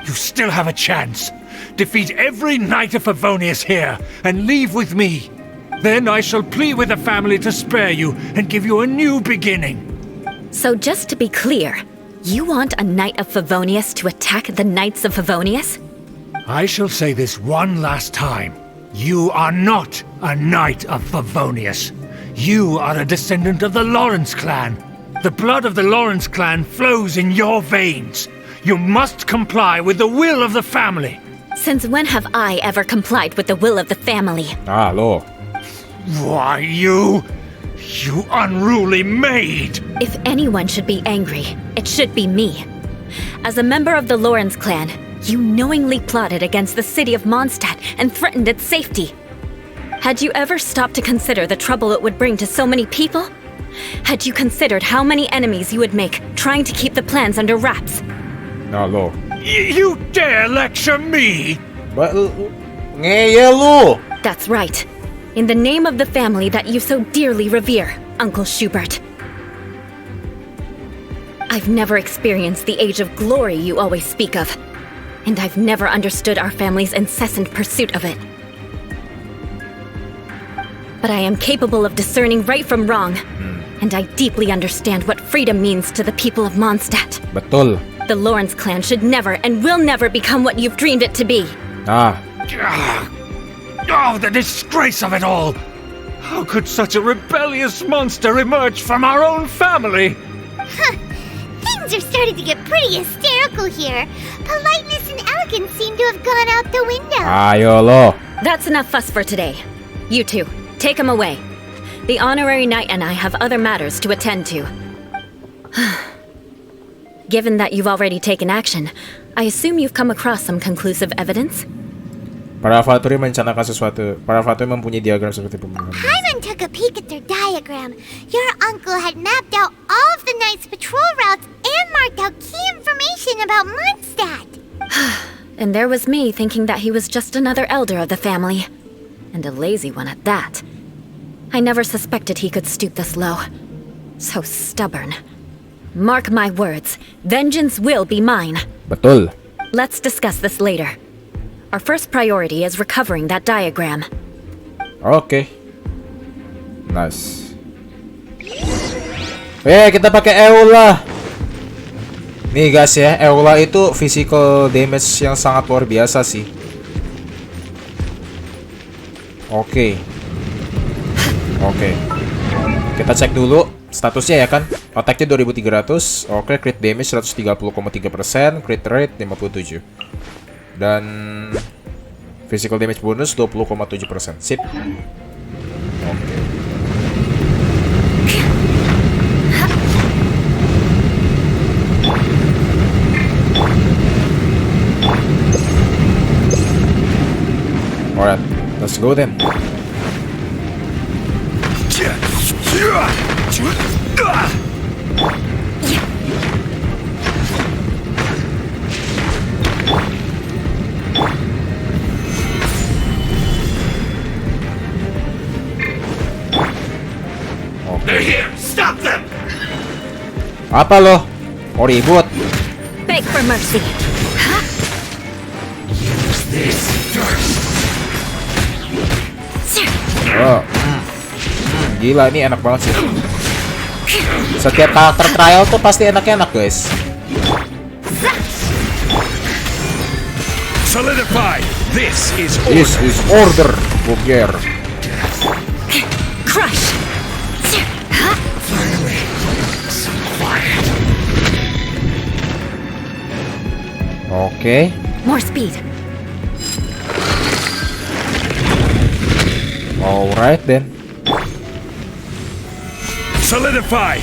You still have a chance. Defeat every Knight of Favonius here, and leave with me. Then I shall plead with the family to spare you and give you a new beginning. So just to be clear, you want a Knight of Favonius to attack the Knights of Favonius? I shall say this one last time. You are not a Knight of Favonius. You are a descendant of the Lawrence clan. The blood of the Lawrence clan flows in your veins. You must comply with the will of the family. Since when have I ever complied with the will of the family? Lo. Why, you unruly maid! If anyone should be angry, it should be me. As a member of the Lawrence clan, you knowingly plotted against the city of Mondstadt and threatened its safety. Had you ever stopped to consider the trouble it would bring to so many people? Had you considered how many enemies you would make trying to keep the plans under wraps? Lo. You dare lecture me? Ngeyel lu. That's right. In the name of the family that you so dearly revere, Uncle Schubert. I've never experienced the age of glory you always speak of, and I've never understood our family's incessant pursuit of it. But I am capable of discerning right from wrong, and I deeply understand what freedom means to the people of Mondstadt. Betul. The Lawrence clan should never and will never become what you've dreamed it to be. Oh, the disgrace of it all! How could such a rebellious monster emerge from our own family? Things are starting to get pretty hysterical here. Politeness and elegance seem to have gone out the window. Ayo lo. That's enough fuss for today. You two, take him away. The honorary knight and I have other matters to attend to. Given that you've already taken action, I assume you've come across some conclusive evidence? Para Faturi merencanakan sesuatu. Para Faturi mempunyai diagram seperti pembunuhan. Paimon took a peek at their diagram. Your uncle had mapped out all of the Knight's patrol routes and marked out key information about Mondstadt. And there was me thinking that he was just another elder of the family. And a lazy one at that. I never suspected he could stoop this low. So stubborn. Mark my words, vengeance will be mine. Betul. Let's discuss this later. Our first priority is recovering that diagram. Oke. Nice. Kita pakai Eula. Nih guys ya, Eula itu physical damage yang sangat luar biasa sih. Oke. Kita cek dulu statusnya ya kan. Attack-nya 2300. Oke, crit damage 130,3%, crit rate 57. Dan physical damage bonus 20,7%. Sip. Oke. Alright, let's go then. They're here! Stop them! Apa lo? Mau ribut? Beg for mercy. Use this first. Oh. Gila, ini enak banget sih. Setiap karakter trial tuh pasti enak-enak guys. Solidify! This is order. Buger. Crush! Finally, some quiet. Oke. More speed. Alright then. Solidify!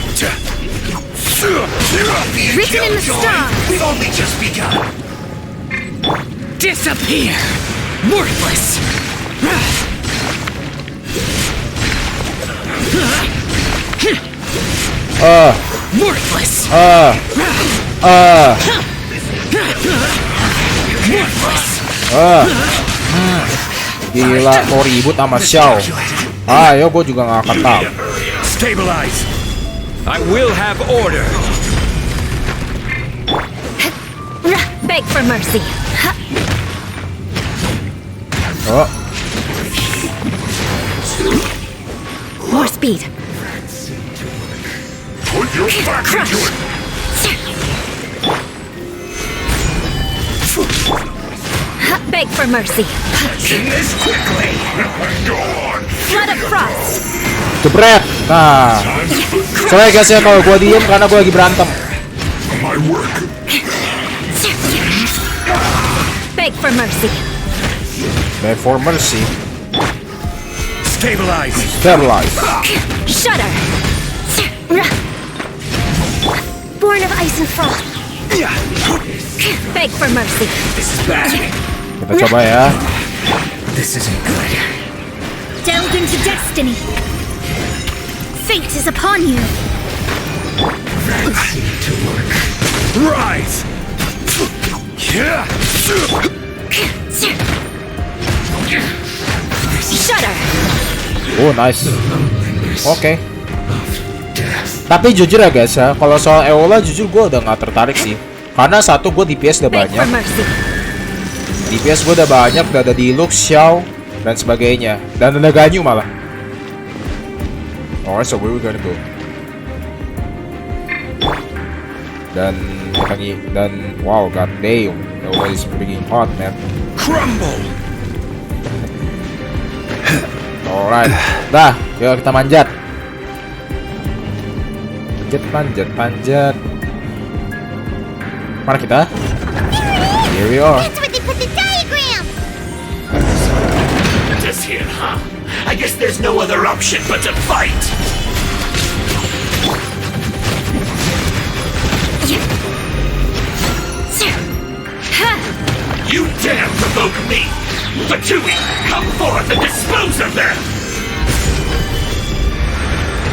Written in the stars. We've only just begun. Disappear! Worthless! Worthless! Gila, mau ribut sama Xiao. Ayo, gue juga gak akan tahu. Stabilize! I will have order! Beg for mercy. Oh, More speed. Put your back into it! Beg for mercy. In this quickly! Go on! Flood of frost. jebret. Nah, soalnya guys ya kalau gue diem karena gue lagi berantem. My work! Beg for mercy. Beg for mercy. Stabilize! Stabilize. Shudder. Born of ice and frost. Beg for mercy. This is bad. Kita coba ya. This isn't good. Delve into destiny. Fate is upon you. Rise! Shudder. Oh, nice. Oke. Tapi jujur ya guys ya, kalau soal Eula jujur gue udah nggak tertarik sih. Karena satu, gue DPS udah Beg for banyak. mercy. DPS gue udah banyak, udah ada di Lux, Xiao, dan sebagainya. Dan ada Ganyu malah. Alright, so where we gonna go? Dan wow, god damn, Eula is freaking hot, man. Crumble! Alright, dah, yuk kita manjat. Panjat. Mana kita? Here we are. That's where they put the diagram. Just here, huh? I guess there's no other option but to fight! You dare provoke me! Fatui, come forth and dispose of them!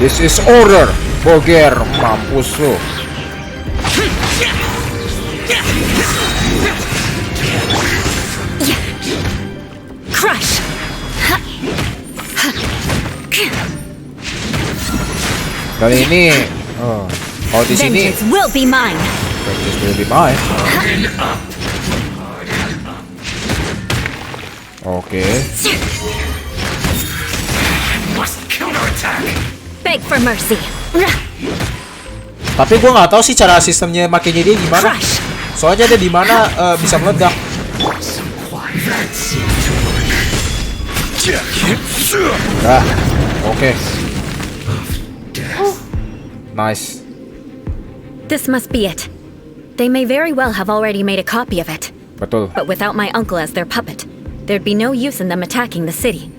This is order. Boger, mampus lu. Crush. Kali ini, kalau di sini, Vengeance will be mine. this will be mine. Oke. Must counterattack! Beg for mercy. Tapi gue nggak tahu sih cara sistemnya makainya dia gimana. Crush. Soalnya dia di mana bisa meledak. Nah, oke. Nice. This must be it. They may very well have already made a copy of it. Betul. But without my uncle as their puppet, there'd be no use in them attacking the city.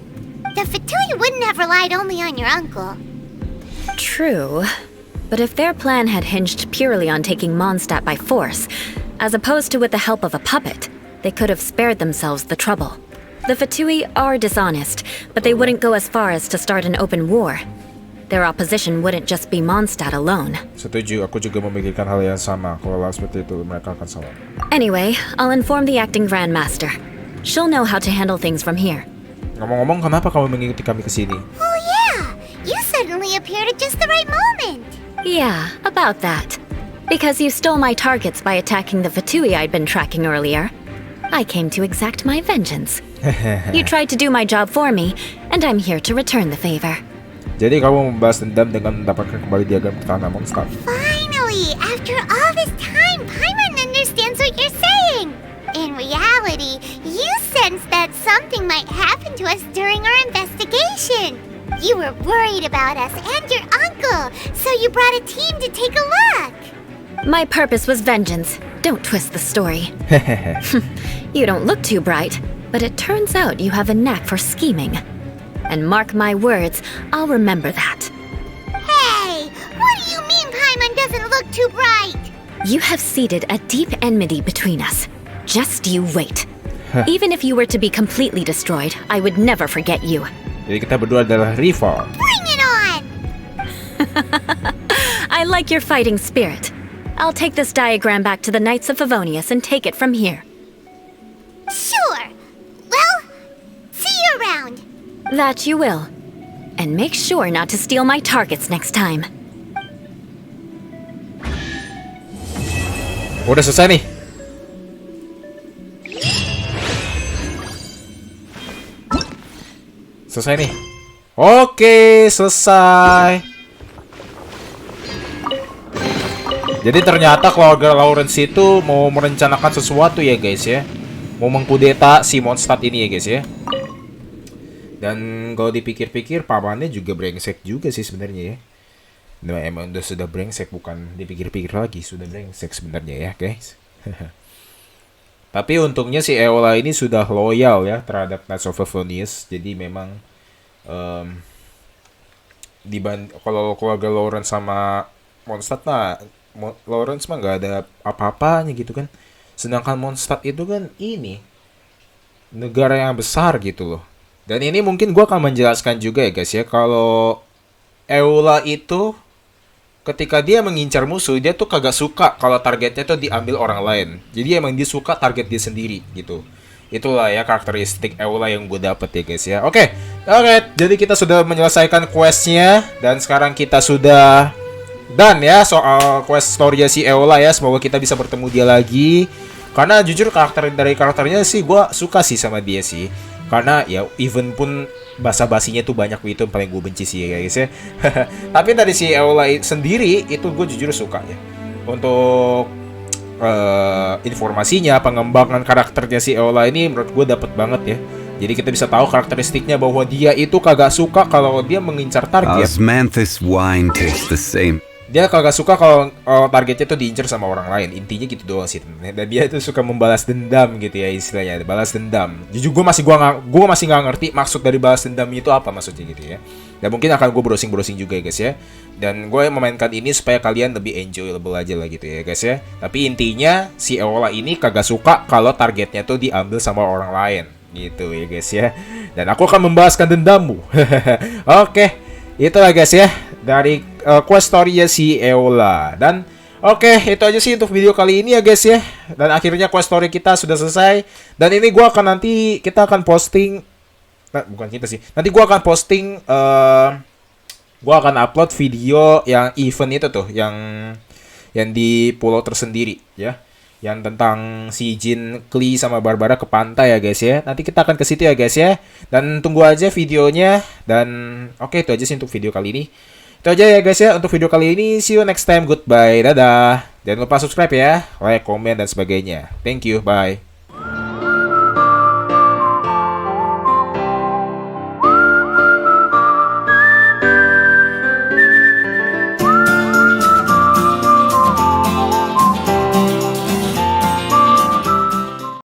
The Fatui wouldn't have relied only on your uncle. True. But if their plan had hinged purely on taking Mondstadt by force, as opposed to with the help of a puppet, they could have spared themselves the trouble. The Fatui are dishonest, but they wouldn't go as far as to start an open war. Their opposition wouldn't just be Mondstadt alone. Setuju, aku juga memikirkan hal yang sama. Kalau seperti itu, mereka akan salah. Anyway, I'll inform the acting Grandmaster. She'll know how to handle things from here. Ngomong-ngomong, kenapa kamu mengikuti kami ke sini? Oh yeah, you suddenly appeared at just the right moment. Yeah, about that. Because you stole my targets by attacking the Fatui I'd been tracking earlier. I came to exact my vengeance. You tried to do my job for me, and I'm here to return the favor. Jadi kamu membalas dendam dengan mendapatkan kembali diagram ketahanan Mondstadt. Finally, after all this time, Paimon understands what you're saying. In reality, you sensed that something might happen to us during our investigation. You were worried about us and your uncle, so you brought a team to take a look. My purpose was vengeance. Don't twist the story. You don't look too bright, but it turns out you have a knack for scheming. And mark my words, I'll remember that. Hey, what do you mean Paimon doesn't look too bright? You have seeded a deep enmity between us. Just you wait. Even if you were to be completely destroyed, I would never forget you. Jadi kita berdua adalah rival. Bring it on! I like your fighting spirit. I'll take this diagram back to the Knights of Favonius and take it from here. Sure. Well, see you around. That you will. And make sure not to steal my targets next time. Udah selesai nih. Selesai nih. Oke, selesai. Jadi ternyata keluarga Lawrence itu mau merencanakan sesuatu ya guys ya. Mau mengkudeta si Mondstadt ini ya guys ya. Dan kalau dipikir-pikir pamannya juga brengsek juga sih sebenarnya ya. Nah, emang udah sudah brengsek, bukan dipikir-pikir lagi, sudah brengsek sebenarnya ya guys. Tapi untungnya si Eula ini sudah loyal ya terhadap Knights of Favonius. Jadi memang kalau keluarga Lawrence sama Mondstadt nah Lawrence mah nggak ada apa-apanya gitu kan. Sedangkan Mondstadt itu kan ini negara yang besar gitu loh. Dan ini mungkin gue akan menjelaskan juga ya guys ya. Kalau Eula itu ketika dia mengincar musuh, dia tuh kagak suka kalau targetnya tuh diambil orang lain. Jadi emang dia suka target dia sendiri gitu. Itulah ya karakteristik Eula yang gue dapet ya guys ya. Oke, jadi kita sudah menyelesaikan questnya. Dan sekarang kita sudah done ya soal quest story si Eula ya. Semoga kita bisa bertemu dia lagi. Karena jujur karakternya sih gue suka sih sama dia sih. Karena ya even pun basa-basinya tuh banyak, itu yang paling gue benci sih ya guys ya. Tapi dari si Eula sendiri itu gue jujur suka ya. Untuk informasinya, pengembangan karakternya si Eula ini menurut gue dapet banget ya. Jadi kita bisa tahu karakteristiknya bahwa dia itu kagak suka kalau dia mengincar target. Osmanthus wine tastes the same. Dia kagak suka kalau targetnya tuh diincar sama orang lain. Intinya gitu doang sih. Dan dia tuh suka membalas dendam gitu ya istilahnya. Balas dendam. Jujur gue masih nggak ngerti maksud dari balas dendam itu apa maksudnya gitu ya. Dan mungkin akan gue browsing juga ya guys ya. Dan gue memainkan ini supaya kalian lebih enjoyable aja lah gitu ya guys ya. Tapi intinya si Eula ini kagak suka kalau targetnya tuh diambil sama orang lain gitu ya guys ya. Dan aku akan membalaskan dendammu. Oke, itulah guys ya dari quest story-nya si Eula. Dan oke, itu aja sih untuk video kali ini ya guys ya. Dan akhirnya quest story kita sudah selesai. Dan ini kita akan posting, bukan kita sih, nanti gua akan posting, gua akan upload video yang event itu tuh, yang di pulau tersendiri ya, yang tentang si Jin, Klee sama Barbara ke pantai ya guys ya. Nanti kita akan ke situ ya guys ya. Dan tunggu aja videonya. Dan oke, itu aja sih untuk video kali ini. Itu aja ya guys ya untuk video kali ini. See you next time. Goodbye. Dadah. Jangan lupa subscribe ya, like, komen, dan sebagainya. Thank you. Bye.